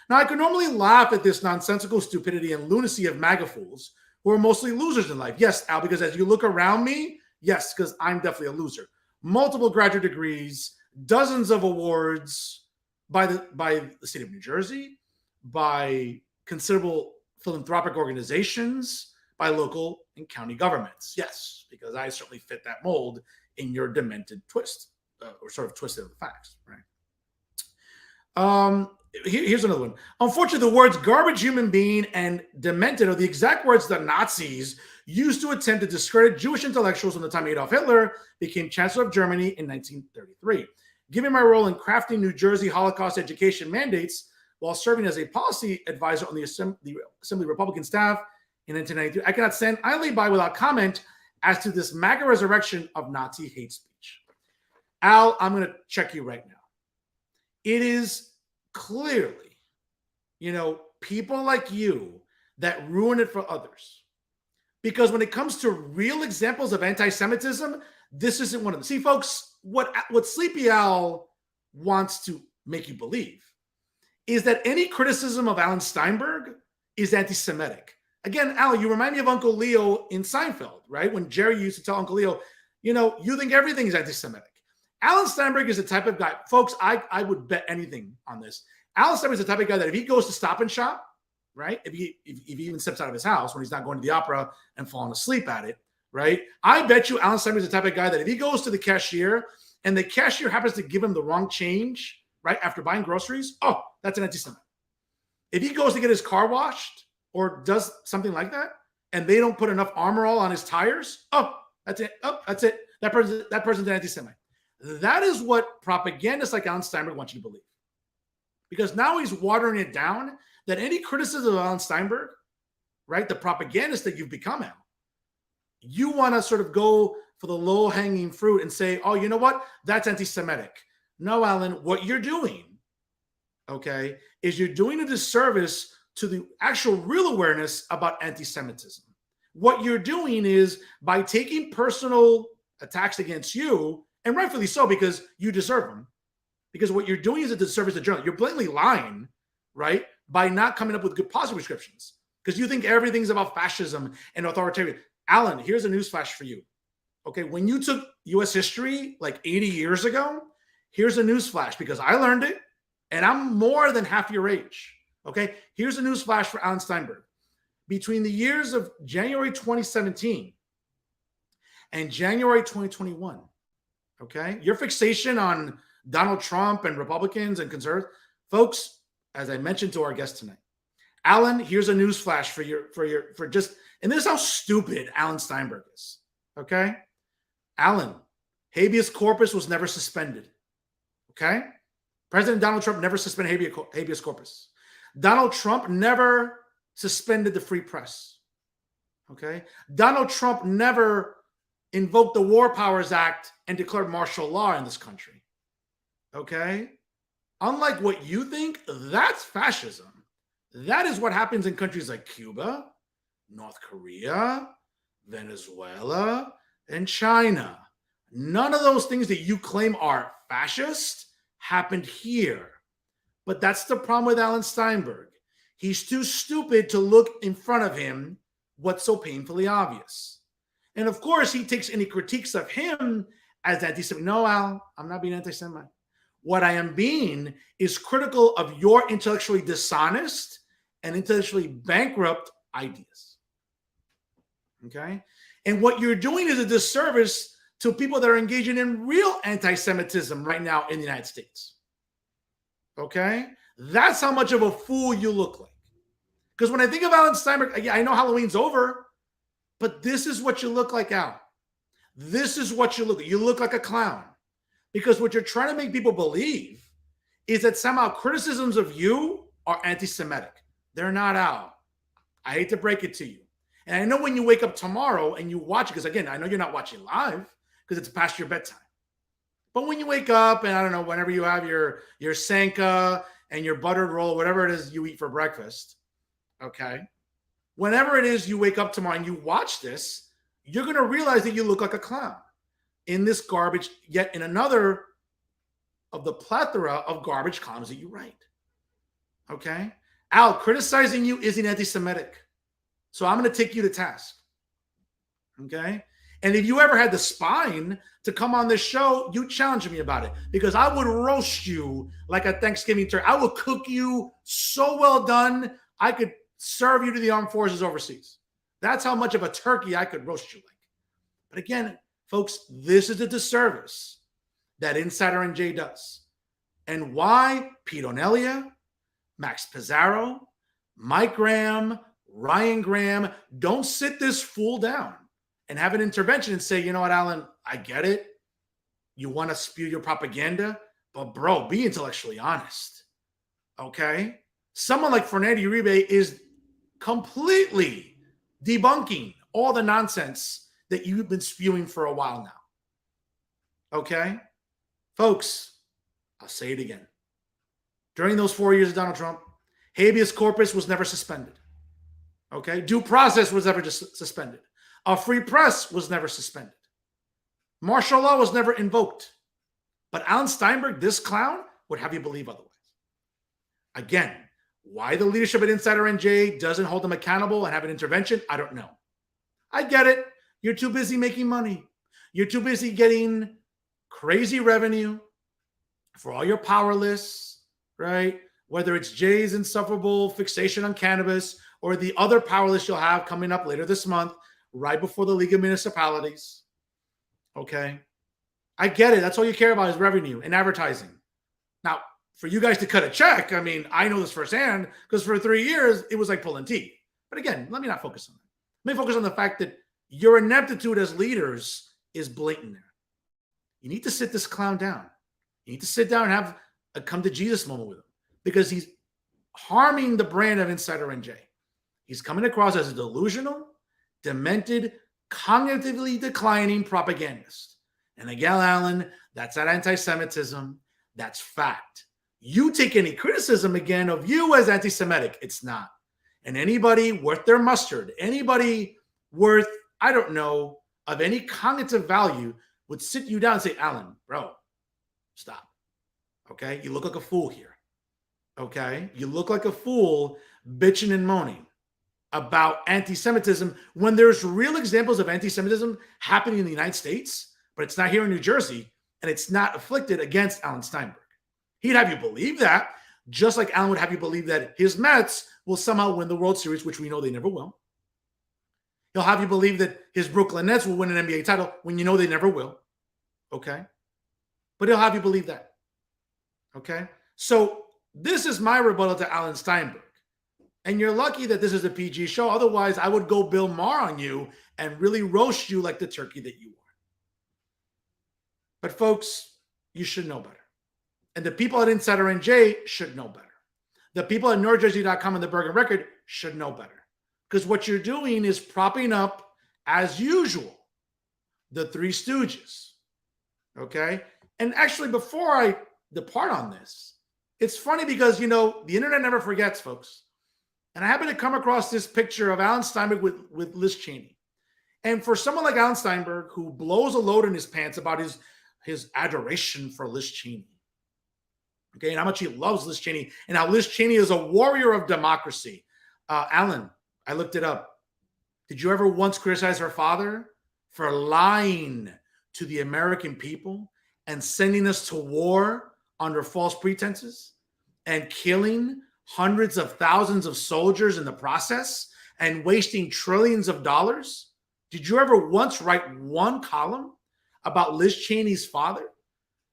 Now, I could normally laugh at this nonsensical stupidity and lunacy of MAGA fools who are mostly losers in life. Yes, Al, because as you look around me, yes, because I'm definitely a loser. Multiple graduate degrees, dozens of awards by the state of New Jersey, by considerable philanthropic organizations, by local and county governments. Yes, because I certainly fit that mold in your demented twist, or sort of twisted of the facts, right? Here's another one. Unfortunately, the words garbage human being and demented are the exact words that Nazis used to attempt to discredit Jewish intellectuals from the time Adolf Hitler became Chancellor of Germany in 1933. Given my role in crafting New Jersey Holocaust education mandates while serving as a policy advisor on the Assembly Republican staff in 1993, I cannot stand idly by without comment as to this MAGA resurrection of Nazi hate speech. Al, I'm going to check you right now. It is clearly, people like you that ruin it for others. Because when it comes to real examples of anti-Semitism, this isn't one of them. See, folks, what Sleepy Al wants to make you believe is that any criticism of Alan Steinberg is anti-Semitic. Again, Al, you remind me of Uncle Leo in Seinfeld, right? When Jerry used to tell Uncle Leo, you think everything is anti-Semitic. Alan Steinberg is the type of guy, folks, I would bet anything on this. Alan Steinberg is the type of guy that if he goes to Stop and Shop, right? If he even steps out of his house when he's not going to the opera and falling asleep at it, right? I bet you Alan Steinberg is the type of guy that if he goes to the cashier and the cashier happens to give him the wrong change, right, after buying groceries, oh, that's an anti-Semitic. If he goes to get his car washed or does something like that and they don't put enough Armor All on his tires, oh, that's it. Oh, that's it. That person's an anti-Semite. That is what propagandists like Alan Steinberg want you to believe. Because now he's watering it down that any criticism of Alan Steinberg, right, the propagandist that you've become, Al, you want to sort of go for the low-hanging fruit and say, oh, you know what? That's anti-Semitic. No, Alan, what you're doing, okay, is you're doing a disservice to the actual real awareness about anti-Semitism. What you're doing is by taking personal attacks against you, and rightfully so, because you deserve them, because what you're doing is a disservice to journalists. You're blatantly lying, right, by not coming up with good positive prescriptions, because you think everything's about fascism and authoritarian. Alan, here's a newsflash for you. Okay, when you took U.S. history like 80 years ago, here's a newsflash, because I learned it, and I'm more than half your age. Okay, here's a newsflash for Alan Steinberg. Between the years of January 2017 and January 2021, okay, your fixation on Donald Trump and Republicans and conservatives, folks, as I mentioned to our guest tonight, Alan, here's a newsflash for just, and this is how stupid Alan Steinberg is. Okay, Alan, habeas corpus was never suspended. Okay, President Donald Trump never suspended habeas corpus. Donald Trump never suspended the free press. Okay, Donald Trump never invoked the War Powers Act and declared martial law in this country. Okay, unlike what you think, that's fascism. That is what happens in countries like Cuba, North Korea, Venezuela, and China. None of those things that you claim are fascist happened here. But that's the problem with Alan Steinberg. He's too stupid to look in front of him what's so painfully obvious. And of course, he takes any critiques of him as anti-Semitic. No, Al, I'm not being anti-Semite. What I am being is critical of your intellectually dishonest and intellectually bankrupt ideas. Okay? And what you're doing is a disservice to people that are engaging in real anti-Semitism right now in the United States. Okay? That's how much of a fool you look like. Because when I think of Alan Steinberg, I know Halloween's over, but this is what you look like, Al. This is what you look like. You look like a clown. Because what you're trying to make people believe is that somehow criticisms of you are anti-Semitic. They're not, Al. I hate to break it to you. And I know when you wake up tomorrow and you watch it, because again, I know you're not watching live because it's past your bedtime. But when you wake up and I don't know, whenever you have your Sanka and your buttered roll, whatever it is you eat for breakfast, okay? Whenever it is you wake up tomorrow and you watch this, you're going to realize that you look like a clown in this garbage, yet in another of the plethora of garbage columns that you write. Okay? Al, criticizing you isn't anti-Semitic. So I'm going to take you to task. Okay? And if you ever had the spine to come on this show, you challenge me about it because I would roast you like a Thanksgiving turkey. I would cook you so well done, I could serve you to the armed forces overseas. That's how much of a turkey I could roast you like. But again, folks, this is a disservice that Insider NJ does. And why Pete O'Nelia, Max Pizarro, Mike Graham, Ryan Graham don't sit this fool down and have an intervention and say, you know what, Alan, I get it. You want to spew your propaganda, but bro, be intellectually honest. Okay? Someone like Fernando Uribe is completely debunking all the nonsense that you've been spewing for a while now. Okay? Folks, I'll say it again. During those 4 years of Donald Trump, habeas corpus was never suspended. Okay? Due process was never just suspended. A free press was never suspended. Martial law was never invoked. But Alan Steinberg, this clown, would have you believe otherwise. Again, why the leadership at Insider NJ doesn't hold them accountable and have an intervention, I don't know. I get it. You're too busy making money. You're too busy getting crazy revenue for all your power lists, right? Whether it's Jay's insufferable fixation on cannabis or the other power list you'll have coming up later this month, right before the League of Municipalities. Okay? I get it. That's all you care about is revenue and advertising. Now, for you guys to cut a check, I mean, I know this firsthand because for 3 years, it was like pulling teeth. But again, let me not focus on that. Let me focus on the fact that your ineptitude as leaders is blatant there. You need to sit this clown down. You need to sit down and have a come to Jesus moment with him because he's harming the brand of Insider NJ. He's coming across as a delusional, demented, cognitively declining propagandist. And again, Alan, that's not anti-Semitism. That's fact. You take any criticism again of you as anti-Semitic, it's not. And anybody worth their mustard, anybody worth, I don't know, of any cognitive value would sit you down and say, Alan, bro, stop. Okay? You look like a fool here. Okay? You look like a fool bitching and moaning about anti-Semitism when there's real examples of anti-Semitism happening in the United States, but it's not here in New Jersey, and it's not afflicted against Alan Steinberg. He'd have you believe that, just like Alan would have you believe that his Mets will somehow win the World Series, which we know they never will. He'll have you believe that his Brooklyn Nets will win an NBA title when you know they never will. Okay? But he'll have you believe that. Okay? So this is my rebuttal to Alan Steinberg. And you're lucky that this is a PG show. Otherwise, I would go Bill Maher on you and really roast you like the turkey that you are. But folks, you should know better. And the people at Insider NJ should know better. The people at NordJersey.com and the Bergen Record should know better. Because what you're doing is propping up, as usual, the Three Stooges. Okay? And actually, before I depart on this, it's funny because, you know, the internet never forgets, folks. And I happened to come across this picture of Alan Steinberg with Liz Cheney. And for someone like Alan Steinberg, who blows a load in his pants about his adoration for Liz Cheney, okay, and how much he loves Liz Cheney, and how Liz Cheney is a warrior of democracy. Alan, I looked it up. Did you ever once criticize her father for lying to the American people and sending us to war under false pretenses and killing hundreds of thousands of soldiers in the process and wasting trillions of dollars? Did you ever once write one column about Liz Cheney's father?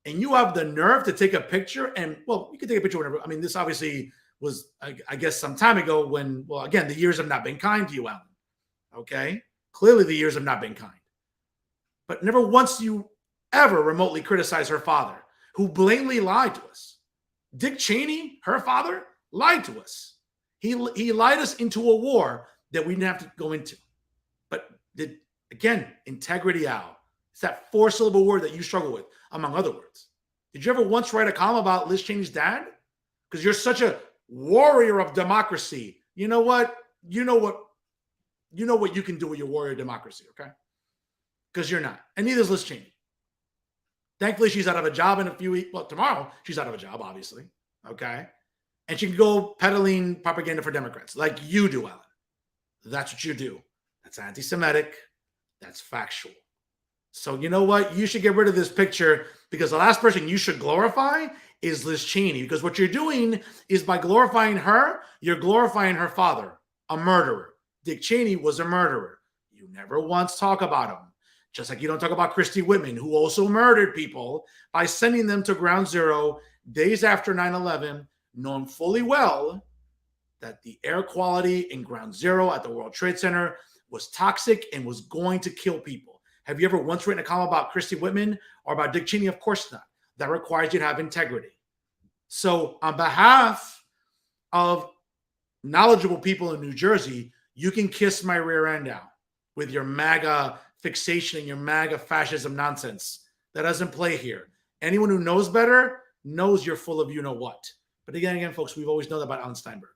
And you have the nerve to take a picture and, well, you can take a picture whenever. I mean, this obviously was, I guess, some time ago when, well, again, the years have not been kind to you, Alan. Okay? Clearly the years have not been kind. But never once do you ever remotely criticize her father, who blatantly lied to us. Dick Cheney, her father, lied to us. He lied us into a war that we didn't have to go into. But again, integrity, Al. It's that four-syllable word that you struggle with, among other words. Did you ever once write a column about Liz Cheney's dad? Because you're such a warrior of democracy. You know what? You know what you can do with your warrior democracy, okay? Because you're not. And neither is Liz Cheney. Thankfully, she's out of a job in a few weeks. Well, tomorrow, she's out of a job, obviously. Okay? And she can go peddling propaganda for Democrats like you do, Alan. That's what you do. That's anti-Semitic. That's factual. So you know what? You should get rid of this picture, because the last person you should glorify is Liz Cheney, because what you're doing is, by glorifying her, you're glorifying her father, a murderer. Dick Cheney was a murderer. You never once talk about him. Just like you don't talk about Christy Whitman, who also murdered people by sending them to ground zero days after 9/11, knowing fully well that the air quality in ground zero at the World Trade Center was toxic and was going to kill people. Have you ever once written a column about Christy Whitman or about Dick Cheney? Of course not. That requires you to have integrity. So on behalf of knowledgeable people in New Jersey, you can kiss my rear end out with your MAGA fixation and your MAGA fascism nonsense. That doesn't play here. Anyone who knows better knows you're full of you-know-what. But again, folks, we've always known that about Alan Steinberg.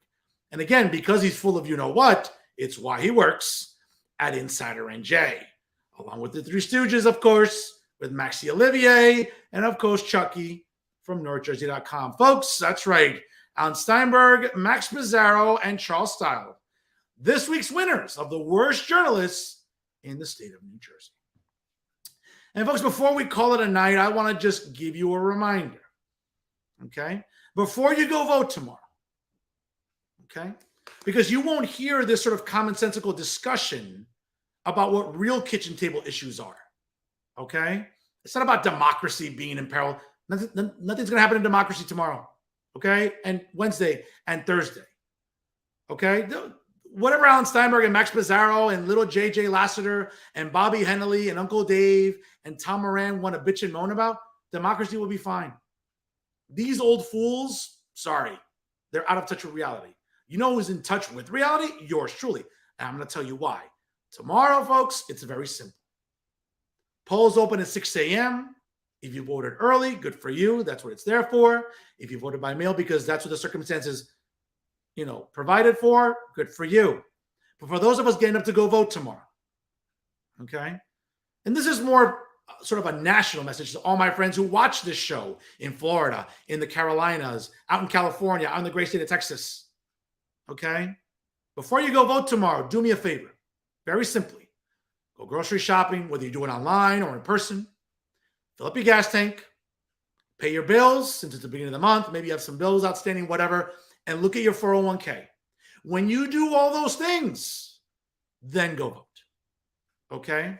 And again, because he's full of you-know-what, it's why he works at Insider NJ, along with the Three Stooges, of course, with Maxie Olivier, and of course, Chucky from NordJersey.com. Folks, that's right. Alan Steinberg, Max Pizarro, and Charles Style. This week's winners of the worst journalists in the state of New Jersey. And folks, before we call it a night, I want to just give you a reminder, okay? Before you go vote tomorrow, okay? Because you won't hear this sort of commonsensical discussion about what real kitchen table issues are, okay? It's not about democracy being in peril. Nothing's going to happen in democracy tomorrow, okay? And Wednesday and Thursday, okay? Whatever Alan Steinberg and Max Pizarro and little JJ Lassiter and Bobby Hennelly and Uncle Dave and Tom Moran want to bitch and moan about, democracy will be fine. These old fools, sorry, they're out of touch with reality. You know who's in touch with reality? Yours truly. And I'm going to tell you why. Tomorrow, folks, it's very simple. Polls open at 6 a.m. If you voted early, good for you. That's what it's there for. If you voted by mail because that's what the circumstances, provided for, good for you. But for those of us getting up to go vote tomorrow, okay? And this is more sort of a national message to all my friends who watch this show in Florida, in the Carolinas, out in California, out in the great state of Texas, okay? Before you go vote tomorrow, do me a favor. Very simply, go grocery shopping, whether you do it online or in person. Fill up your gas tank, pay your bills, since it's the beginning of the month, maybe you have some bills outstanding, whatever, and look at your 401k. When you do all those things, then go vote, okay?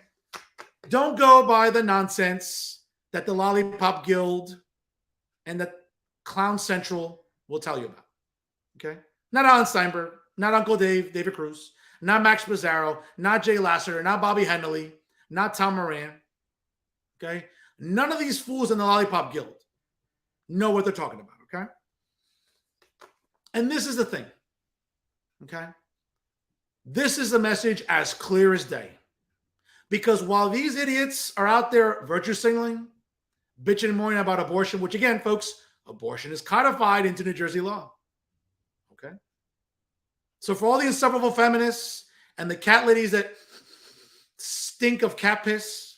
Don't go by the nonsense that the Lollipop Guild and that Clown Central will tell you about, okay? Not Alan Steinberg, not Uncle Dave, David Cruz, not Max Bizzarro, not Jay Lasseter, not Bobby Henley, not Tom Moran, okay? None of these fools in the Lollipop Guild know what they're talking about, okay? And this is the thing, okay? This is the message as clear as day. Because while these idiots are out there virtue signaling, bitching and moaning about abortion, which again, folks, abortion is codified into New Jersey law, okay? So for all the insufferable feminists and the cat ladies that stink of cat piss,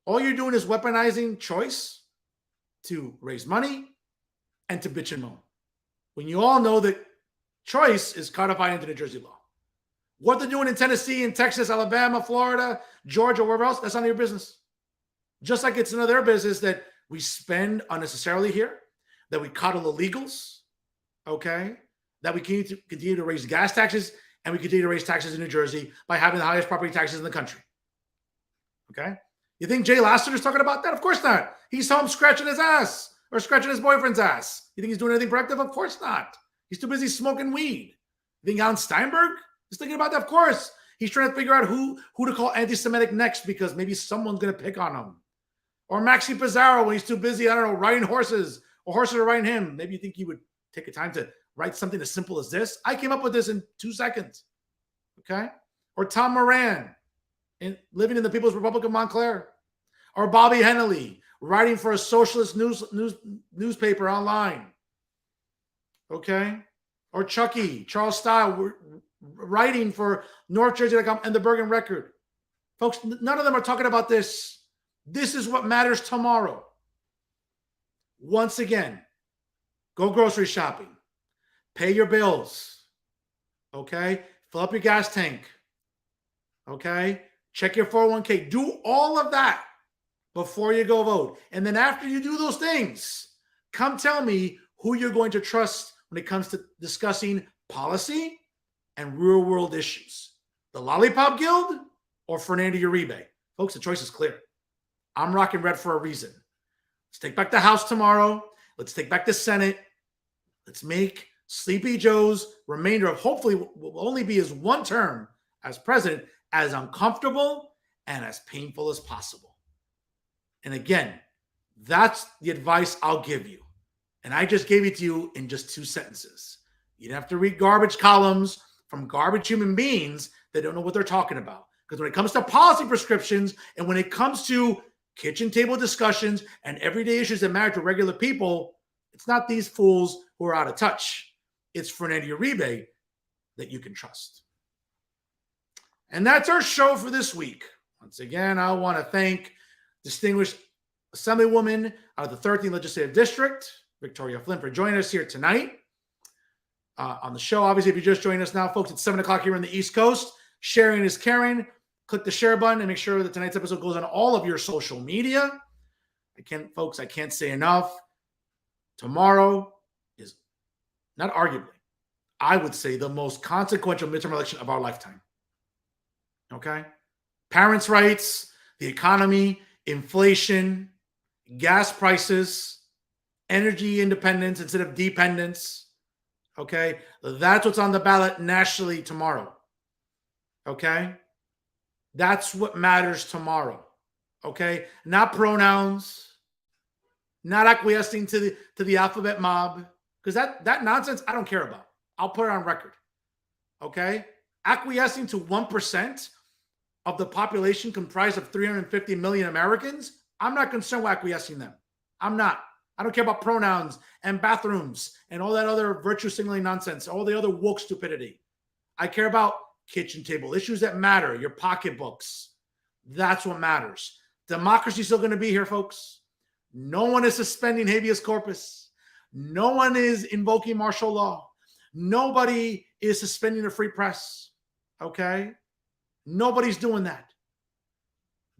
all you're doing is weaponizing choice to raise money and to bitch and moan. When you all know that choice is codified into New Jersey law. What they're doing in Tennessee, in Texas, Alabama, Florida, Georgia, wherever else, that's none of your business. Just like it's none of their business that we spend unnecessarily here, that we coddle illegals, okay? That we continue to raise gas taxes, and we continue to raise taxes in New Jersey by having the highest property taxes in the country. Okay? You think Jay Lasseter is talking about that? Of course not. He's home scratching his ass or scratching his boyfriend's ass. You think he's doing anything productive? Of course not. He's too busy smoking weed. You think Alan Steinberg is thinking about that? Of course. He's trying to figure out who to call anti-Semitic next because maybe someone's going to pick on him. Or Maxi Pizarro when he's too busy, riding horses, or horses are riding him. Maybe you think he would take a time to write something as simple as this. I came up with this in 2 seconds. Okay? Or Tom Moran, living in the People's Republic of Montclair. Or Bobby Henley, writing for a socialist newspaper online. Okay? Or Chucky, Charles Style, writing for NorthJersey.com and the Bergen Record. Folks, none of them are talking about this. This is what matters tomorrow. Once again, go grocery shopping. Pay your bills. Okay? Fill up your gas tank. Okay? Check your 401k. Do all of that before you go vote. And then after you do those things, come tell me who you're going to trust when it comes to discussing policy and real world issues. The Lollipop Guild or Fernando Uribe? Folks, the choice is clear. I'm rocking red for a reason. Let's take back the House tomorrow. Let's take back the Senate. Let's make Sleepy Joe's remainder of hopefully will only be his one term as president as uncomfortable and as painful as possible. And again, that's the advice I'll give you. And I just gave it to you in just 2 sentences. You don't have to read garbage columns from garbage human beings that don't know what they're talking about. Because when it comes to policy prescriptions and when it comes to kitchen table discussions and everyday issues that matter to regular people, it's not these fools who are out of touch. It's Fernando Uribe that you can trust. And that's our show for this week. Once again, I want to thank distinguished Assemblywoman out of the 13th Legislative District, Victoria Flynn, for joining us here tonight on the show. Obviously, if you're just joining us now, folks, it's 7 o'clock here on the East Coast. Sharing is caring. Click the share button and make sure that tonight's episode goes on all of your social media. I can't say enough. Tomorrow is not arguably, I would say, the most consequential midterm election of our lifetime. Okay? Parents' rights, the economy, inflation, gas prices, energy independence instead of dependence. Okay? That's what's on the ballot nationally tomorrow. Okay? That's what matters tomorrow. Okay? Not pronouns, not acquiescing to the alphabet mob, because that nonsense I don't care about. I'll put it on record. Okay? Acquiescing to 1% of the population comprised of 350 million Americans, I'm not concerned with acquiescing them. I'm not. I don't care about pronouns and bathrooms and all that other virtue signaling nonsense, all the other woke stupidity. I care about kitchen table issues that matter, your pocketbooks. That's what matters. Democracy's still going to be here, folks. No one is suspending habeas corpus. No one is invoking martial law. Nobody is suspending the free press. Okay? Nobody's doing that.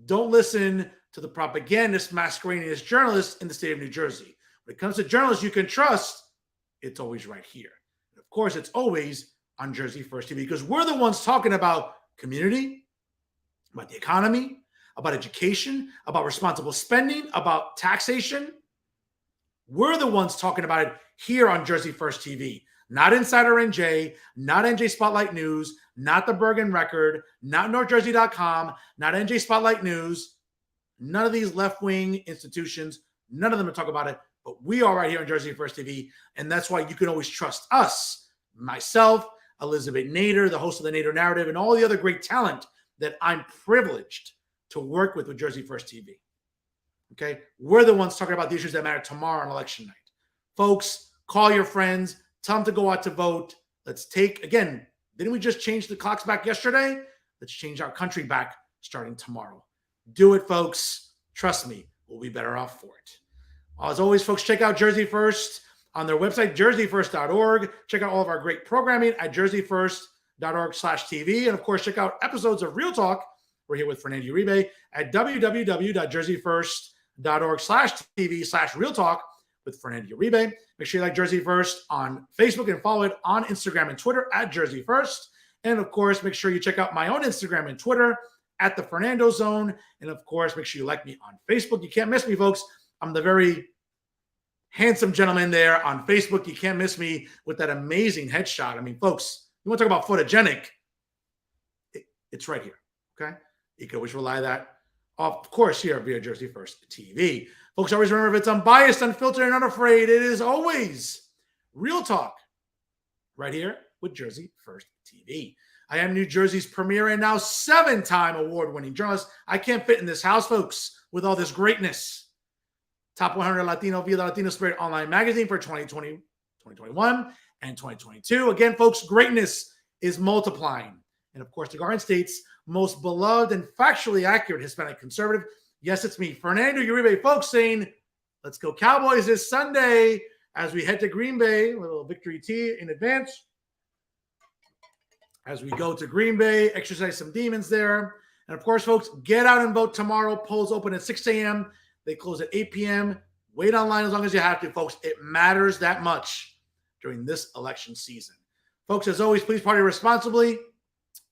Don't listen to the propagandists masquerading as journalists in the state of New Jersey. When it comes to journalists you can trust, it's always right here. And of course, it's always on Jersey First TV because we're the ones talking about community, about the economy, about education, about responsible spending, about taxation. We're the ones talking about it here on Jersey First TV. Not Insider NJ, not NJ Spotlight News, not the Bergen Record, not NorthJersey.com, not NJ Spotlight News. None of these left-wing institutions, none of them are talking about it, but we are right here on Jersey First TV, and that's why you can always trust us, myself, Elizabeth Nader, the host of the Nader Narrative, and all the other great talent that I'm privileged to work with Jersey First TV. Okay? We're the ones talking about the issues that matter tomorrow on election night. Folks, call your friends, tell them to go out to vote. Let's take, again, didn't we just change the clocks back yesterday? Let's change our country back starting tomorrow. Do it, folks. Trust me, we'll be better off for it. As always, folks, check out Jersey First on their website, jerseyfirst.org. Check out all of our great programming at jerseyfirst.org/TV. And, of course, check out episodes of Real Talk. We're here with Fernando Uribe at www.jerseyfirst.org/TV/Real Talk with Fernando Uribe. Make sure you like Jersey First on Facebook and follow it on Instagram and Twitter at Jersey First. And, of course, make sure you check out my own Instagram and Twitter at the Fernando Zone. And of course, make sure you like me on Facebook. You can't miss me, folks. I'm the very handsome gentleman there on Facebook. You can't miss me with that amazing headshot. I mean, folks, you want to talk about photogenic? It's right here. Okay. You can always rely that, of course, here via Jersey First TV. Folks, always remember, if it's unbiased, unfiltered, and unafraid, it is always Real Talk right here with Jersey First TV. I am New Jersey's premier and now 7-time award-winning journalist. I can't fit in this house, folks, with all this greatness. Top 100 Latino via the Latino Spirit online magazine for 2020, 2021, and 2022. Again, folks, greatness is multiplying. And, of course, the Garden State's most beloved and factually accurate Hispanic conservative. Yes, it's me, Fernando Uribe, folks, saying, let's go Cowboys this Sunday as we head to Green Bay. A little victory tea in advance. As we go to Green Bay, exercise some demons there. And, of course, folks, get out and vote tomorrow. Polls open at 6 a.m. They close at 8 p.m. Wait online as long as you have to, folks. It matters that much during this election season. Folks, as always, please party responsibly.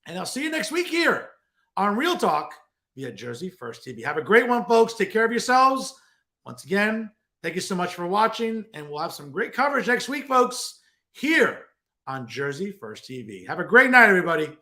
And I'll see you next week here on Real Talk via Jersey First TV. Have a great one, folks. Take care of yourselves. Once again, thank you so much for watching. And we'll have some great coverage next week, folks, here on Jersey First TV. Have a great night, everybody.